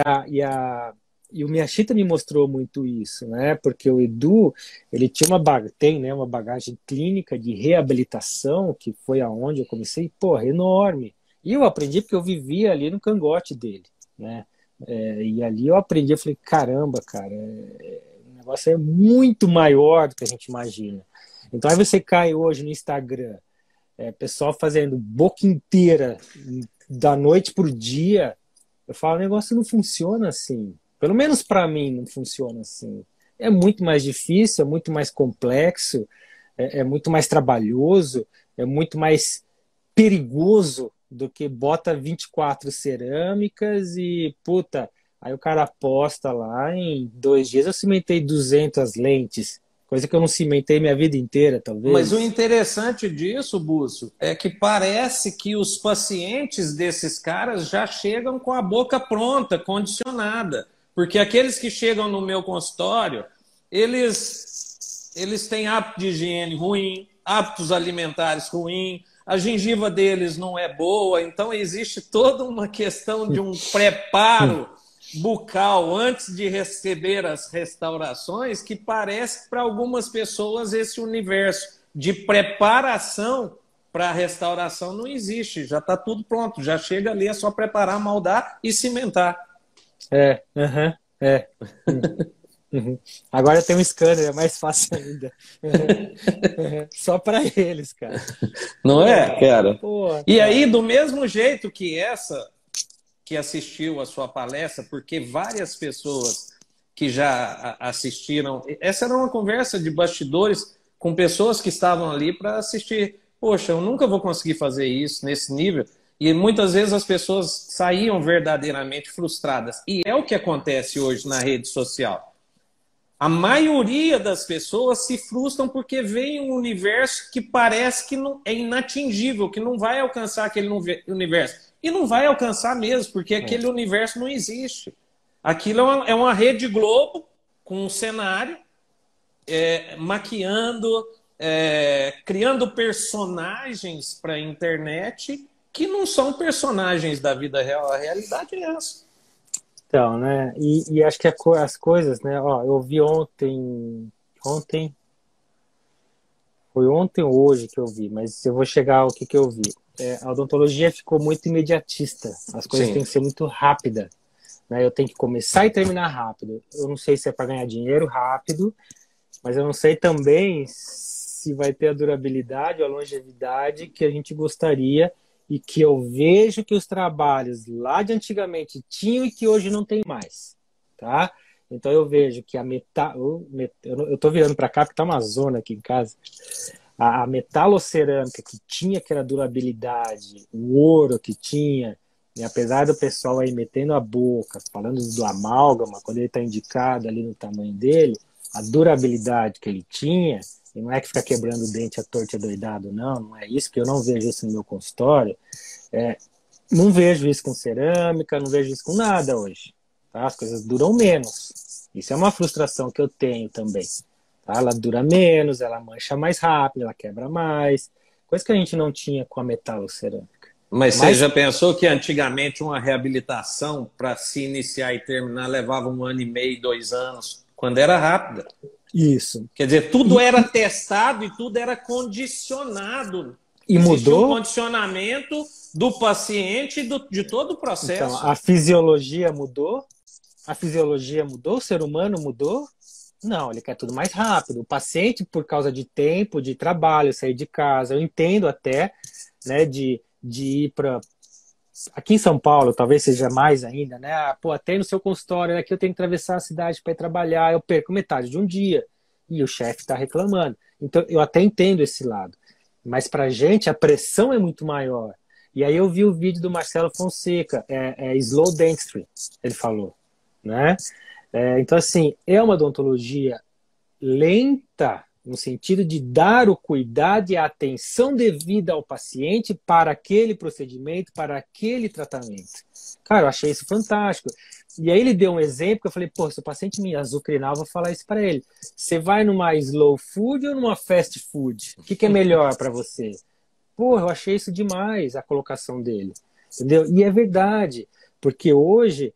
o Miyashita me mostrou muito isso, né? Porque o Edu, ele tinha uma bagagem clínica de reabilitação, que foi aonde eu comecei, porra, enorme. E eu aprendi porque eu vivia ali no cangote dele, né? E ali eu aprendi, eu falei, caramba, cara, o negócio é muito maior do que a gente imagina. Então aí você cai hoje no Instagram, pessoal fazendo boca inteira da noite pro dia, eu falo, o negócio não funciona assim. Pelo menos para mim não funciona assim. É muito mais difícil, é muito mais complexo, é muito mais trabalhoso, é muito mais perigoso do que bota 24 cerâmicas e, puta, Aí o cara posta lá, em 2 dias eu cimentei 200 lentes, coisa que eu não cimentei minha vida inteira, Mas o talvez. interessante disso, Búcio, é que parece que os pacientes desses caras já chegam com a boca pronta, condicionada. Porque aqueles que chegam no meu consultório, eles têm hábito de higiene ruim, hábitos alimentares ruim, a gengiva deles não é boa, então existe toda uma questão de um preparo bucal antes de receber as restaurações que parece que para algumas pessoas esse universo de preparação para a restauração não existe, já está tudo pronto, já chega ali, é só preparar, moldar e cimentar. Aham, uhum. Agora tem um scanner, é mais fácil ainda. Só para eles, cara. Não é, cara? Pô, E aí, cara. do mesmo jeito que essa que assistiu a sua palestra, porque várias pessoas que já assistiram, essa era uma conversa de bastidores com pessoas que estavam ali para assistir. Poxa, eu nunca vou conseguir fazer isso nesse nível. E muitas vezes as pessoas saíam verdadeiramente frustradas. E é o que acontece hoje na rede social. A maioria das pessoas se frustram porque vem um universo que parece que não, é inatingível, que não vai alcançar aquele universo. E não vai alcançar mesmo, porque aquele universo não existe. Aquilo é uma Rede Globo com um cenário, maquiando, criando personagens para a internet que não são personagens da vida real. A realidade é essa. Então, né? E acho que as coisas, né? Ó, eu vi ontem, foi ontem ou hoje que eu vi, mas eu vou chegar ao que eu vi. A odontologia ficou muito imediatista. As coisas Sim. têm que ser muito rápida, né? Eu tenho que começar e terminar rápido. Eu não sei se é para ganhar dinheiro rápido, mas eu não sei também se vai ter a durabilidade ou a longevidade que a gente gostaria e que eu vejo que os trabalhos lá de antigamente tinham e que hoje não tem mais, tá? Então eu vejo que eu estou virando para cá porque tá uma zona aqui em casa. A metalocerâmica que tinha aquela durabilidade, o ouro que tinha, e apesar do pessoal aí metendo a boca, falando do amálgama, quando ele está indicado ali no tamanho dele, a durabilidade que ele tinha, e não é que fica quebrando o dente à torta e doidado, não é isso, que eu não vejo isso no meu consultório, não vejo isso com cerâmica, não vejo isso com nada hoje, tá? As coisas duram menos, isso é uma frustração que eu tenho também, tá? Ela dura menos, ela mancha mais rápido, ela quebra mais, coisa que a gente não tinha com a metalocerâmica. Mas você já pensou que antigamente uma reabilitação para se iniciar e terminar levava 1 ano e meio, 2 anos, quando era rápida? Isso. Quer dizer, tudo era testado e tudo era condicionado. E Existia um mudou? condicionamento do paciente e de todo o processo. Então, a fisiologia mudou? A fisiologia mudou? O ser humano mudou? Não, ele quer tudo mais rápido. O paciente, por causa de tempo, de trabalho, sair de casa, eu entendo até, né, de ir para... Aqui em São Paulo, talvez seja mais ainda, né? Pô, até no seu consultório, aqui eu tenho que atravessar a cidade para ir trabalhar, eu perco metade de um dia. E o chefe está reclamando. Então, eu até entendo esse lado. Mas para a gente, a pressão é muito maior. E aí eu vi o vídeo do Marcelo Fonseca, slow dentistry, ele falou, né? Então, assim, é uma odontologia lenta, no sentido de dar o cuidado e a atenção devida ao paciente para aquele procedimento, para aquele tratamento. Cara, eu achei isso fantástico. E aí ele deu um exemplo que eu falei, pô, se o paciente me azucrinar, eu vou falar isso para ele. Você vai numa slow food ou numa fast food? O que é melhor para você? Pô, eu achei isso demais, a colocação dele. Entendeu? E é verdade, porque hoje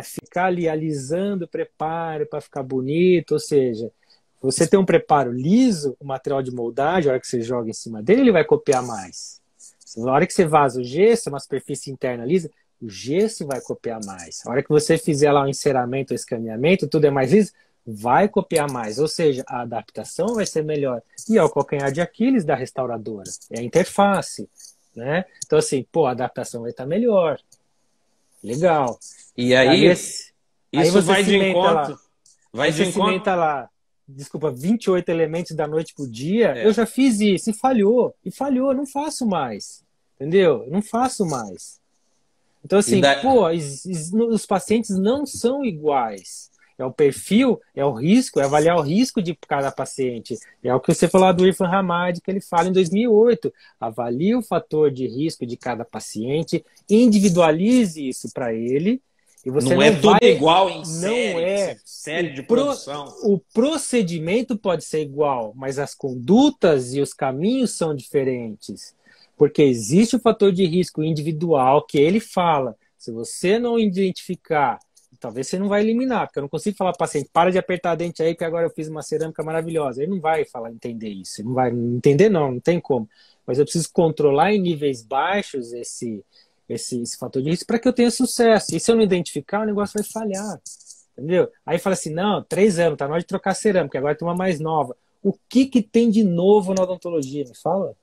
ficar ali alisando o preparo para ficar bonito, ou seja, você tem um preparo liso, o material de moldagem, a hora que você joga em cima dele, ele vai copiar mais. Na hora que você vaza o gesso, uma superfície interna lisa, o gesso vai copiar mais. A hora que você fizer lá o enceramento, o escaneamento, tudo é mais liso, vai copiar mais. Ou seja, a adaptação vai ser melhor. E é o calcanhar de Aquiles da restauradora. É a interface. Né? Então, assim, pô, a adaptação vai estar melhor. Legal. E aí aí isso você vai de encontro. Lá. Vai aí de você encontro. cimenta lá, 28 elementos da noite pro dia. Eu já fiz isso e falhou. E falhou, não faço mais. Entendeu? Não faço mais. Então, E assim, da... pô, os pacientes não são iguais. É o perfil, é o risco, é avaliar o risco de cada paciente. É o que você falou do Irfan Hamad, que ele fala em 2008. Avalie o fator de risco de cada paciente, individualize isso para ele, e você Não é não vai. tudo igual em Não série, é. O, série de pro, produção. o procedimento pode ser igual, mas as condutas e os caminhos são diferentes. Porque existe o fator de risco individual que ele fala. Se você não identificar, talvez você não vai eliminar, porque eu não consigo falar para o paciente, para de apertar a dente aí, que agora eu fiz uma cerâmica maravilhosa. Ele não vai falar, entender isso. Ele não vai entender, não tem como. Mas eu preciso controlar em níveis baixos esse fator de risco para que eu tenha sucesso. E se eu não identificar, o negócio vai falhar. Entendeu? Aí fala assim, não, 3 anos, tá na hora de trocar cerâmica, agora tem uma mais nova. O que tem de novo na odontologia? Me fala.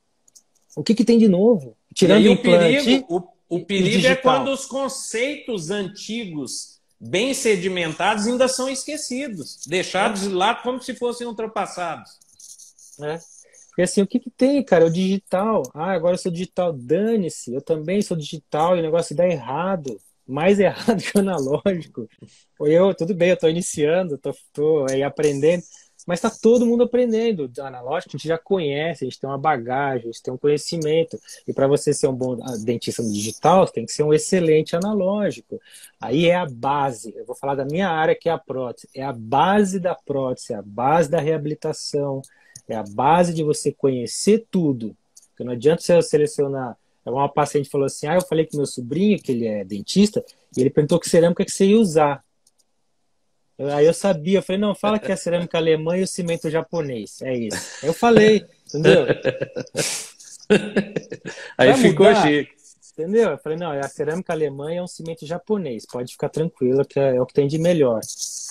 O que tem de novo? E Tirando aí o o perigo, implante o e perigo é quando digital. os conceitos antigos, bem sedimentados, ainda são esquecidos, deixados de lado como se fossem ultrapassados. Né? Porque assim, o que tem, cara? O digital. Ah, agora eu sou digital, dane-se. Eu também sou digital e o negócio dá errado. Mais errado que o analógico. Tudo bem, eu tô iniciando, tô aí aprendendo. Mas tá todo mundo aprendendo. Do analógico a gente já conhece, a gente tem uma bagagem, a gente tem um conhecimento. E para você ser um bom dentista no digital, você tem que ser um excelente analógico. Aí é a base. Eu vou falar da minha área, que é a prótese. É a base da prótese, é a base da reabilitação, é a base de você conhecer tudo. Porque não adianta você selecionar. Uma paciente falou assim, eu falei com meu sobrinho, que ele é dentista, e ele perguntou que cerâmica que você ia usar. Aí eu sabia, eu falei, não, fala que é a cerâmica alemã e o cimento japonês. É isso. Aí eu falei, entendeu? Aí Vai ficou mudar, chique. entendeu? Eu falei, não, a cerâmica alemã é um cimento japonês. Pode ficar tranquila, que é o que tem de melhor.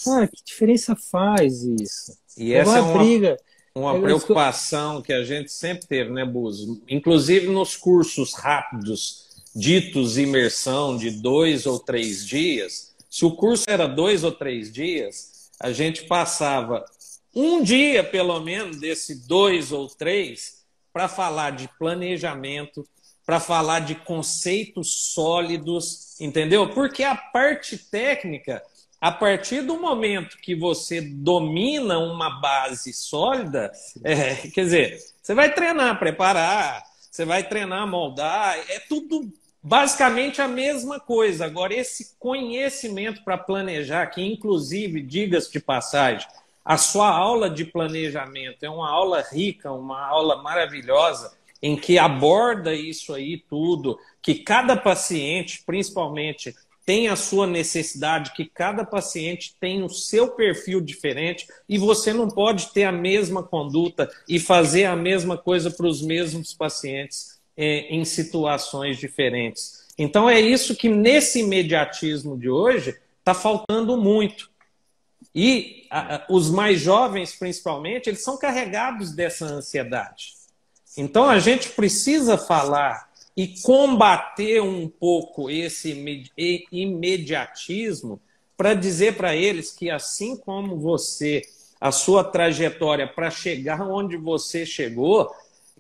Cara, que diferença faz isso? E É essa uma é briga. uma preocupação que a gente sempre teve, né, Buzo? Inclusive nos cursos rápidos, ditos imersão de 2 ou 3 dias, se o curso era 2 ou 3 dias, a gente passava um dia, pelo menos, desse 2 ou 3, para falar de planejamento, para falar de conceitos sólidos, entendeu? Porque a parte técnica, a partir do momento que você domina uma base sólida, quer dizer, você vai treinar, preparar, você vai treinar, moldar, é tudo basicamente a mesma coisa. Agora, esse conhecimento para planejar, que inclusive, diga-se de passagem, a sua aula de planejamento é uma aula rica, uma aula maravilhosa, em que aborda isso aí tudo, que cada paciente, principalmente, tem a sua necessidade, que cada paciente tem o seu perfil diferente e você não pode ter a mesma conduta e fazer a mesma coisa para os mesmos pacientes em situações diferentes. Então é isso que nesse imediatismo de hoje está faltando muito. E os mais jovens, principalmente, eles são carregados dessa ansiedade. Então a gente precisa falar e combater um pouco esse imediatismo para dizer para eles que assim como você, a sua trajetória para chegar onde você chegou,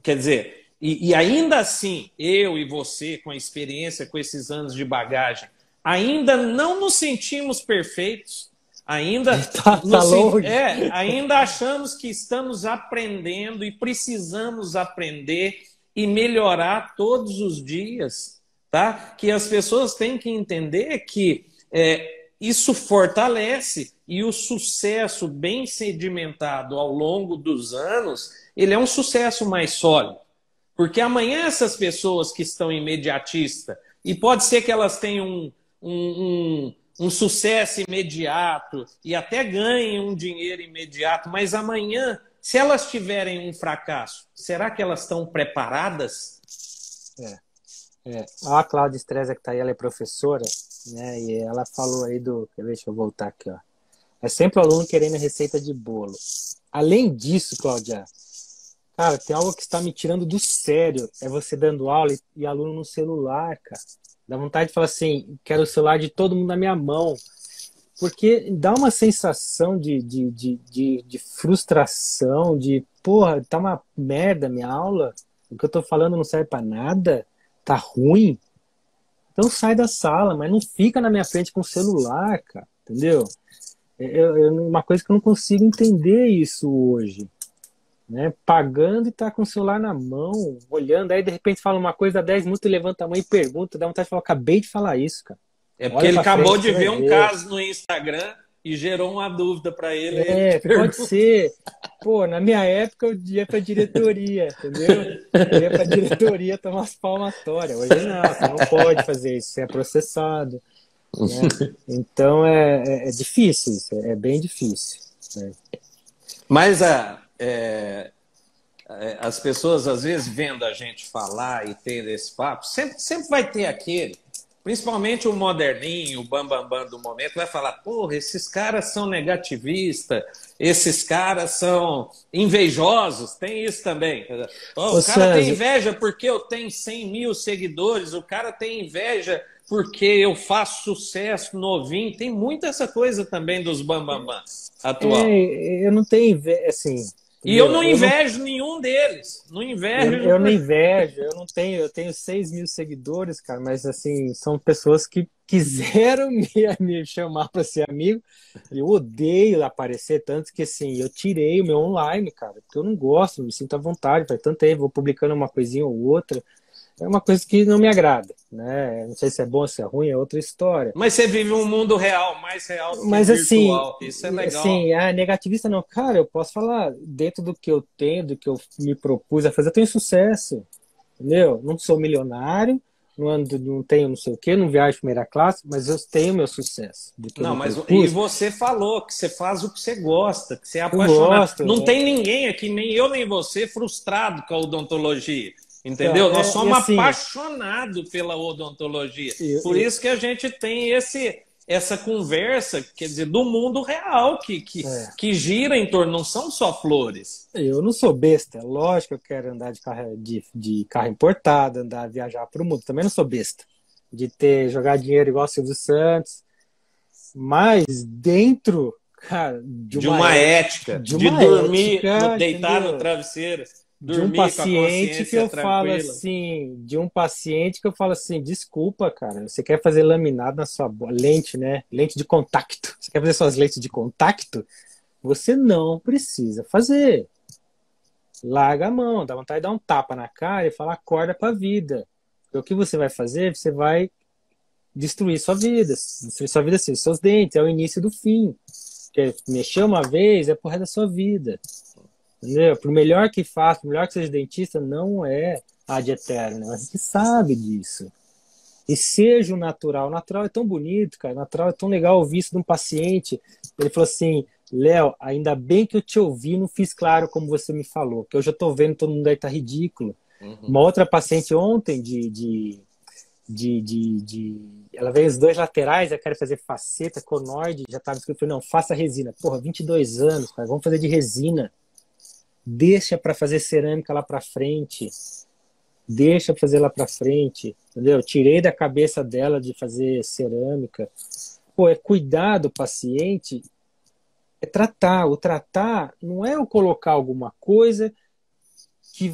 quer dizer, e ainda assim, eu e você, com a experiência, com esses anos de bagagem, ainda não nos sentimos perfeitos, ainda, Tá longe. ainda achamos que estamos aprendendo e precisamos aprender e melhorar todos os dias, tá? Que as pessoas têm que entender que isso fortalece e o sucesso bem sedimentado ao longo dos anos, ele é um sucesso mais sólido. Porque amanhã essas pessoas que estão imediatistas, e pode ser que elas tenham um sucesso imediato e até ganhem um dinheiro imediato, mas amanhã, se elas tiverem um fracasso, será que elas estão preparadas? A Cláudia Streza, que tá aí, ela é professora, né? E ela falou aí deixa eu voltar aqui, ó. É sempre o aluno querendo receita de bolo. Além disso, Cláudia, cara, tem algo que está me tirando do sério. É você dando aula e aluno no celular, cara. Dá vontade de falar assim, quero o celular de todo mundo na minha mão. Porque dá uma sensação de frustração, porra, tá uma merda minha aula. O que eu tô falando não serve pra nada. Tá ruim. Então sai da sala, mas não fica na minha frente com o celular, cara, entendeu? Uma coisa que eu não consigo entender isso hoje, né? Pagando e tá com o celular na mão, olhando, aí de repente fala uma coisa, dá 10 minutos, levanta a mão e pergunta, dá vontade de falar, acabei de falar isso, cara. É porque ele acabou de ver um caso no Instagram e gerou uma dúvida para ele. Pode ser. Pô, na minha época eu ia pra diretoria, entendeu? Eu ia pra diretoria tomar as palmatórias. Hoje não, você não pode fazer isso, você é processado. Né? Então é difícil isso, é bem difícil. Né? Mas as pessoas, às vezes, vendo a gente falar e ter esse papo, sempre vai ter aquele, principalmente o moderninho, o bambambam do momento, vai falar, porra, esses caras são negativistas, esses caras são invejosos, tem isso também. O cara tem inveja porque eu tenho 100 mil seguidores, o cara tem inveja porque eu faço sucesso novinho, tem muito essa coisa também dos bambambam atual. Eu não tenho inveja, assim... E eu não invejo nenhum deles. Não invejo. Eu não invejo, eu tenho 6 mil seguidores, cara, mas assim, são pessoas que quiseram me chamar para ser amigo. Eu odeio aparecer, tanto que assim, eu tirei o meu online, cara, porque eu não gosto, não me sinto à vontade, faz tanto tempo, vou publicando uma coisinha ou outra. É uma coisa que não me agrada, né? Não sei se é bom ou se é ruim, é outra história. Mas você vive um mundo real, mais real do que virtual. Isso é legal. Assim, negativista não. Cara, eu posso falar, dentro do que eu tenho, do que eu me propus a fazer, eu tenho sucesso, entendeu? Não sou milionário, não tenho não sei o quê, não viajo primeira classe, mas eu tenho meu sucesso. E você falou que você faz o que você gosta, que você é apaixonado. Não tem ninguém aqui, nem eu nem você, frustrado com a odontologia. Entendeu? Então, nós somos assim, apaixonados pela odontologia. Por isso que a gente tem essa conversa, quer dizer, do mundo real, que gira em torno, não são só flores. Eu não sou besta. Lógico que eu quero andar de carro importado, viajar para o mundo. Também não sou besta. De jogar dinheiro igual o Silvio Santos. Mas dentro, cara, de uma ética, de dormir, deitar no travesseiro. De um paciente que eu falo assim, desculpa, cara, você quer fazer laminado na sua lente, né? Lente de contato. Você quer fazer suas lentes de contato? Você não precisa fazer. Larga a mão, dá vontade de dar um tapa na cara e falar, acorda pra vida. Porque o que você vai fazer? Você vai destruir sua vida. Destruir sua vida assim, seus dentes, é o início do fim. Porque mexer uma vez é pro resto da sua vida. Entendeu? Por melhor que faça, por melhor que seja dentista, não é ad eterno. A gente sabe disso. E seja o natural. O natural é tão bonito, cara. O natural é tão legal ouvir isso de um paciente. Ele falou assim, Léo, ainda bem que eu te ouvi, não fiz claro como você me falou, porque eu já tô vendo todo mundo aí tá ridículo. Uma outra paciente ontem ela veio os dois laterais, eu quero fazer faceta, conoide, já tava escrito, não, faça resina. Porra, 22 anos, cara, vamos fazer de resina. Deixa para fazer cerâmica lá para frente. Deixa fazer lá para frente. Entendeu? Tirei da cabeça dela de fazer cerâmica. Pô, é cuidar do paciente, é tratar. O tratar não é eu colocar alguma coisa que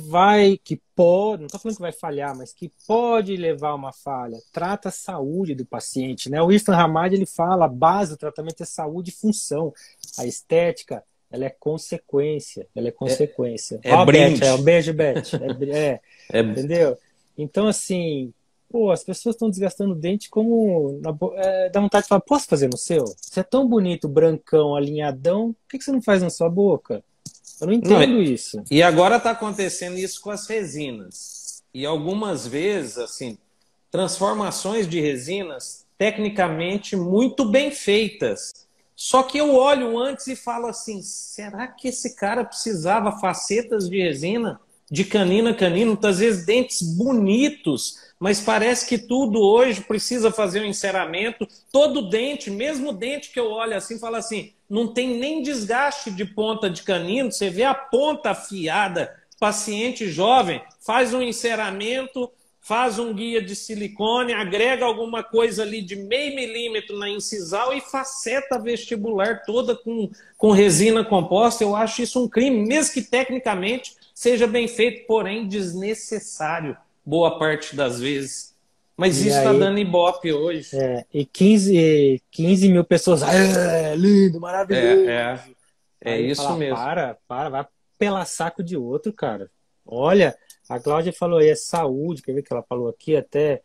pode, não estou falando que vai falhar, mas que pode levar a uma falha. Trata a saúde do paciente, né? O Irfan Hamad, ele fala, a base do tratamento é saúde e função. A estética, ela é consequência. Brinde. Um beijo, Beth. Entendeu? Então, assim, pô, as pessoas estão desgastando o dente como... dá vontade de falar, posso fazer no seu? Você é tão bonito, brancão, alinhadão, por que você não faz na sua boca? Eu não entendo isso. E agora está acontecendo isso com as resinas. E algumas vezes, assim, transformações de resinas tecnicamente muito bem feitas. Só que eu olho antes e falo assim, será que esse cara precisava facetas de resina? De canino a canino, muitas vezes dentes bonitos, mas parece que tudo hoje precisa fazer um enceramento. Todo dente, mesmo dente que eu olho assim, falo assim, não tem nem desgaste de ponta de canino, você vê a ponta afiada, paciente jovem, faz um enceramento, faz um guia de silicone, agrega alguma coisa ali de meio milímetro na incisal e faceta vestibular toda com resina composta. Eu acho isso um crime, mesmo que tecnicamente seja bem feito, porém desnecessário, boa parte das vezes. Mas E isso está aí, dando ibope hoje. e 15 mil pessoas, lindo, É, maravilhoso. é Aí isso fala, mesmo. vai pelar saco de outro, cara. Olha, a Cláudia falou aí, é saúde, quer ver que ela falou aqui até,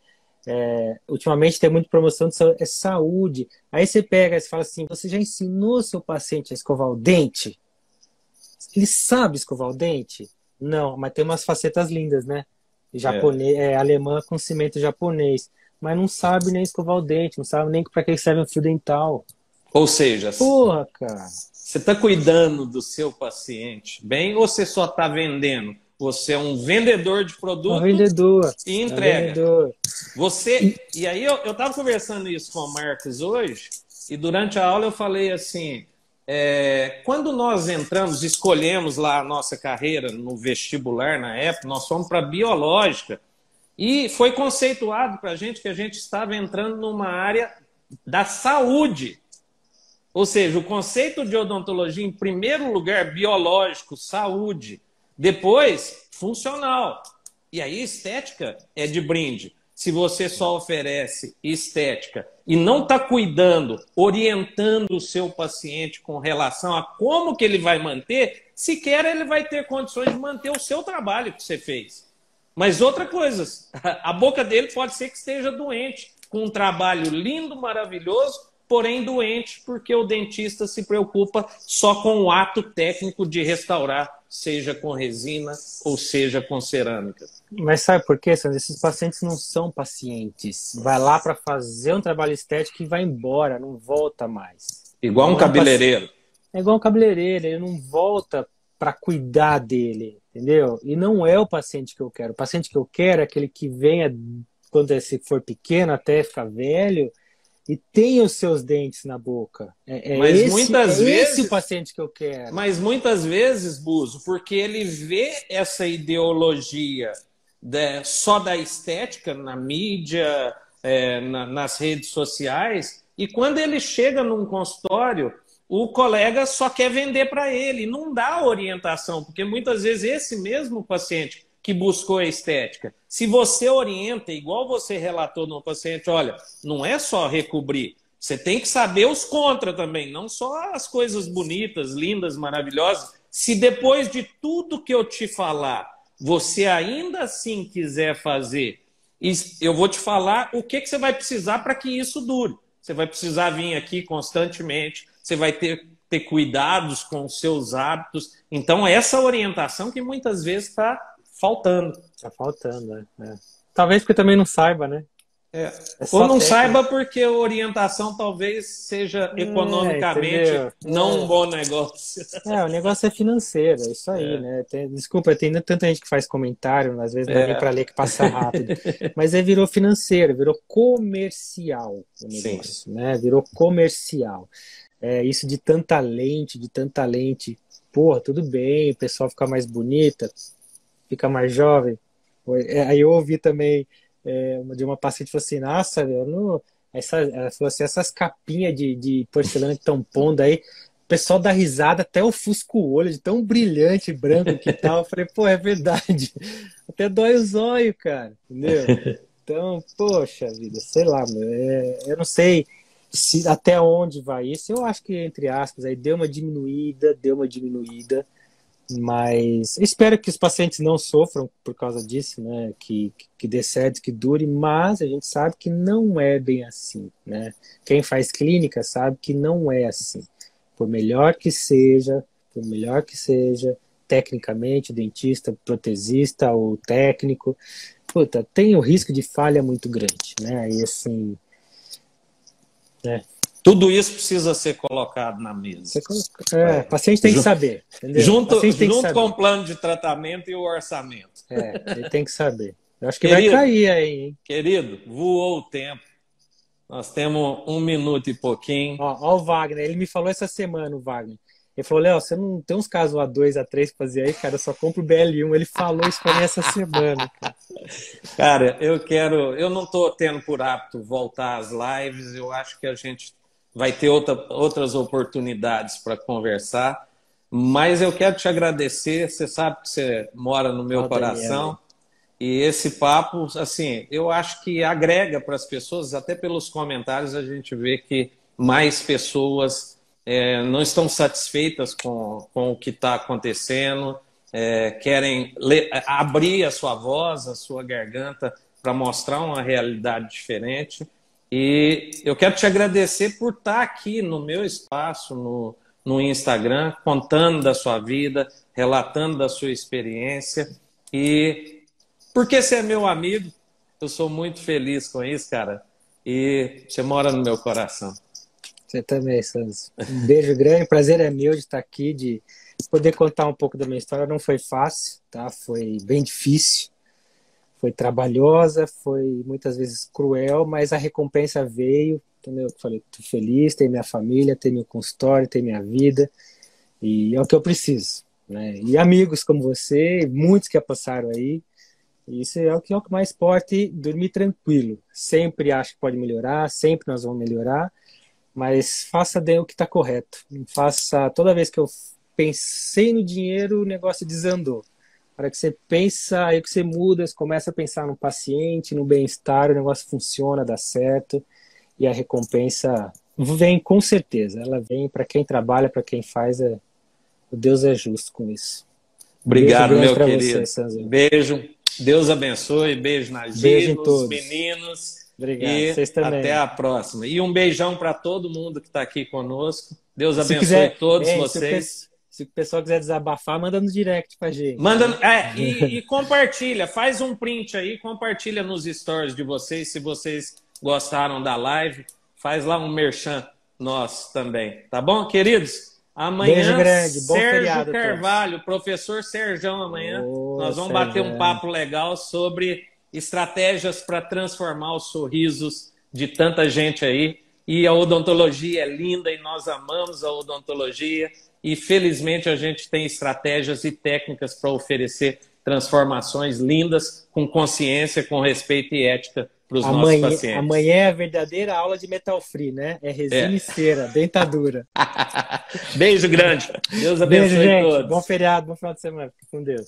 ultimamente tem muita promoção de saúde, é saúde. Aí você pega e fala assim, você já ensinou seu paciente a escovar o dente? Ele sabe escovar o dente? Não, mas tem umas facetas lindas, né? É. Japonês, alemã com cimento japonês. Mas não sabe nem escovar o dente, não sabe nem para que serve um fio dental. Ou seja, Porra, cara. você está cuidando do seu paciente bem ou você só está vendendo? Você é um vendedor de É um produto vendedor. e É um entrega. vendedor. Você. E aí eu estava conversando isso com o Marcos hoje, e durante a aula eu falei assim: quando nós entramos, escolhemos lá a nossa carreira no vestibular na época, nós fomos para biológica, e foi conceituado para a gente que a gente estava entrando numa área da saúde. Ou seja, o conceito de odontologia, em primeiro lugar, biológico, saúde, depois, funcional. E aí, estética é de brinde. Se você só oferece estética e não está cuidando, orientando o seu paciente com relação a como que ele vai manter, sequer ele vai ter condições de manter o seu trabalho que você fez. Mas outra coisa, a boca dele pode ser que esteja doente, com um trabalho lindo, maravilhoso, porém doente, porque o dentista se preocupa só com o ato técnico de restaurar, seja com resina ou seja com cerâmica. Mas sabe por quê, Sandro? Esses pacientes não são pacientes. Vai lá para fazer um trabalho estético e vai embora, não volta mais. Igual um Não é um cabeleireiro. É igual um cabeleireiro, ele não volta para cuidar dele, entendeu? E não é o paciente que eu quero. O paciente que eu quero é aquele que venha, quando se for pequeno, até ficar velho, e tenha os seus dentes na boca. Mas É muitas esse o vezes, paciente que eu quero. Buzo, porque ele vê essa ideologia só da estética na mídia, nas redes sociais, e quando ele chega num consultório, o colega só quer vender para ele, não dá orientação, porque muitas vezes esse mesmo paciente que buscou a estética, se você orienta, igual você relatou no paciente, olha, não é só recobrir, você tem que saber os contra também, não só as coisas bonitas, lindas, maravilhosas. Se depois de tudo que eu te falar, você ainda assim quiser fazer, eu vou te falar o que você vai precisar para que isso dure. Você vai precisar vir aqui constantemente, você vai ter cuidados com os seus hábitos. Então, essa orientação que muitas vezes está faltando. Tá faltando, né? Talvez porque também não saiba, né? É Ou só não técnica. saiba porque a orientação talvez seja economicamente Entendeu? não um bom negócio. O negócio é financeiro, é isso aí, É, né? Desculpa, tem tanta gente que faz comentário, às vezes não é nem para é. ler que passa rápido, mas virou financeiro, virou comercial o Sim. negócio, né? Virou comercial. Isso de tanta lente, porra, tudo bem, o pessoal fica mais bonita, fica mais jovem. Aí eu ouvi também de uma paciente falou assim, nossa, eu não... ela falou assim, essas capinhas de porcelana que estão pondo aí, o pessoal dá risada, até ofusca o olho, de tão brilhante, branco que tal. Eu falei, pô, é verdade. Até dói os olhos, cara, entendeu? Então, poxa vida, sei lá, eu não sei até onde vai isso. Eu acho que, entre aspas, aí deu uma diminuída, mas espero que os pacientes não sofram por causa disso, né? Que dê certo, que dure, mas a gente sabe que não é bem assim, né? Quem faz clínica sabe que não é assim. Por melhor que seja, tecnicamente, o dentista, protesista, o técnico, puta, tem o risco de falha muito grande, né? E assim, né? Tudo isso precisa ser colocado na mesa. O paciente tem que saber, entendeu? Junto com o plano de tratamento e o orçamento. Ele tem que saber. Eu acho que vai cair aí, hein? Querido, voou o tempo. Nós temos 1 minuto e pouquinho. Ó o Wagner, ele me falou essa semana, o Wagner. Ele falou, Léo, você não tem uns casos A2, A3 pra fazer aí, cara? Eu só compro o BL1. Ele falou isso pra mim essa semana, cara. Cara, eu não tô tendo por hábito voltar às lives. Eu acho que a gente vai ter outras oportunidades para conversar. Mas eu quero te agradecer. Você sabe que você mora no meu coração. E esse papo, assim, eu acho que agrega para as pessoas, até pelos comentários a gente vê que mais pessoas não estão satisfeitas com o que está acontecendo, querem abrir a sua voz, a sua garganta, para mostrar uma realidade diferente. E eu quero te agradecer por estar aqui no meu espaço, no Instagram, contando da sua vida, relatando da sua experiência. E porque você é meu amigo, eu sou muito feliz com isso, cara. E você mora no meu coração. Você também, Santos. Um beijo grande, prazer é meu de estar aqui, de poder contar um pouco da minha história. Não foi fácil, tá? Foi bem difícil, foi trabalhosa, foi muitas vezes cruel, mas a recompensa veio, entendeu? Eu falei, tô feliz, tem minha família, tem meu consultório, tem minha vida, e é o que eu preciso, né? E amigos como você, muitos que já passaram aí, isso é o que mais importa, e dormir tranquilo. Sempre acho que pode melhorar, sempre nós vamos melhorar, mas faça bem o que está correto. Não faça. Toda vez que eu pensei no dinheiro, o negócio desandou. Na hora que você pensa, aí que você muda, você começa a pensar no paciente, no bem-estar, o negócio funciona, dá certo, e a recompensa vem com certeza. Ela vem para quem trabalha, para quem faz, o Deus é justo com isso. Um beijo Obrigado, grande meu para você, querido. Sanzo. Beijo. Deus abençoe. Beijo na Beijo em Gi, nos todos. meninos. Obrigado. E Vocês até também. a próxima. E um beijão para todo mundo que está aqui conosco. Deus Se abençoe quiser, todos vocês. se o pessoal quiser desabafar, manda no direct pra gente, Manda, tá? e compartilha, faz um print aí, compartilha nos stories de vocês, se vocês gostaram da live, faz lá um merchan nosso também, tá bom, queridos? Beijo Amanhã, grande, bom Sérgio feriado a todos. Carvalho, professor Serjão, amanhã Ô, nós vamos bater um Sérgio. papo legal sobre estratégias para transformar os sorrisos de tanta gente aí. E a odontologia é linda e nós amamos a odontologia. E felizmente a gente tem estratégias e técnicas para oferecer transformações lindas, com consciência, com respeito e ética para os nossos pacientes. Amanhã é a verdadeira aula de metal free, né? É resina e É. cera, dentadura. Beijo grande. Deus Beijo, abençoe gente. Bom todos. feriado, bom final de semana. Fique com Deus.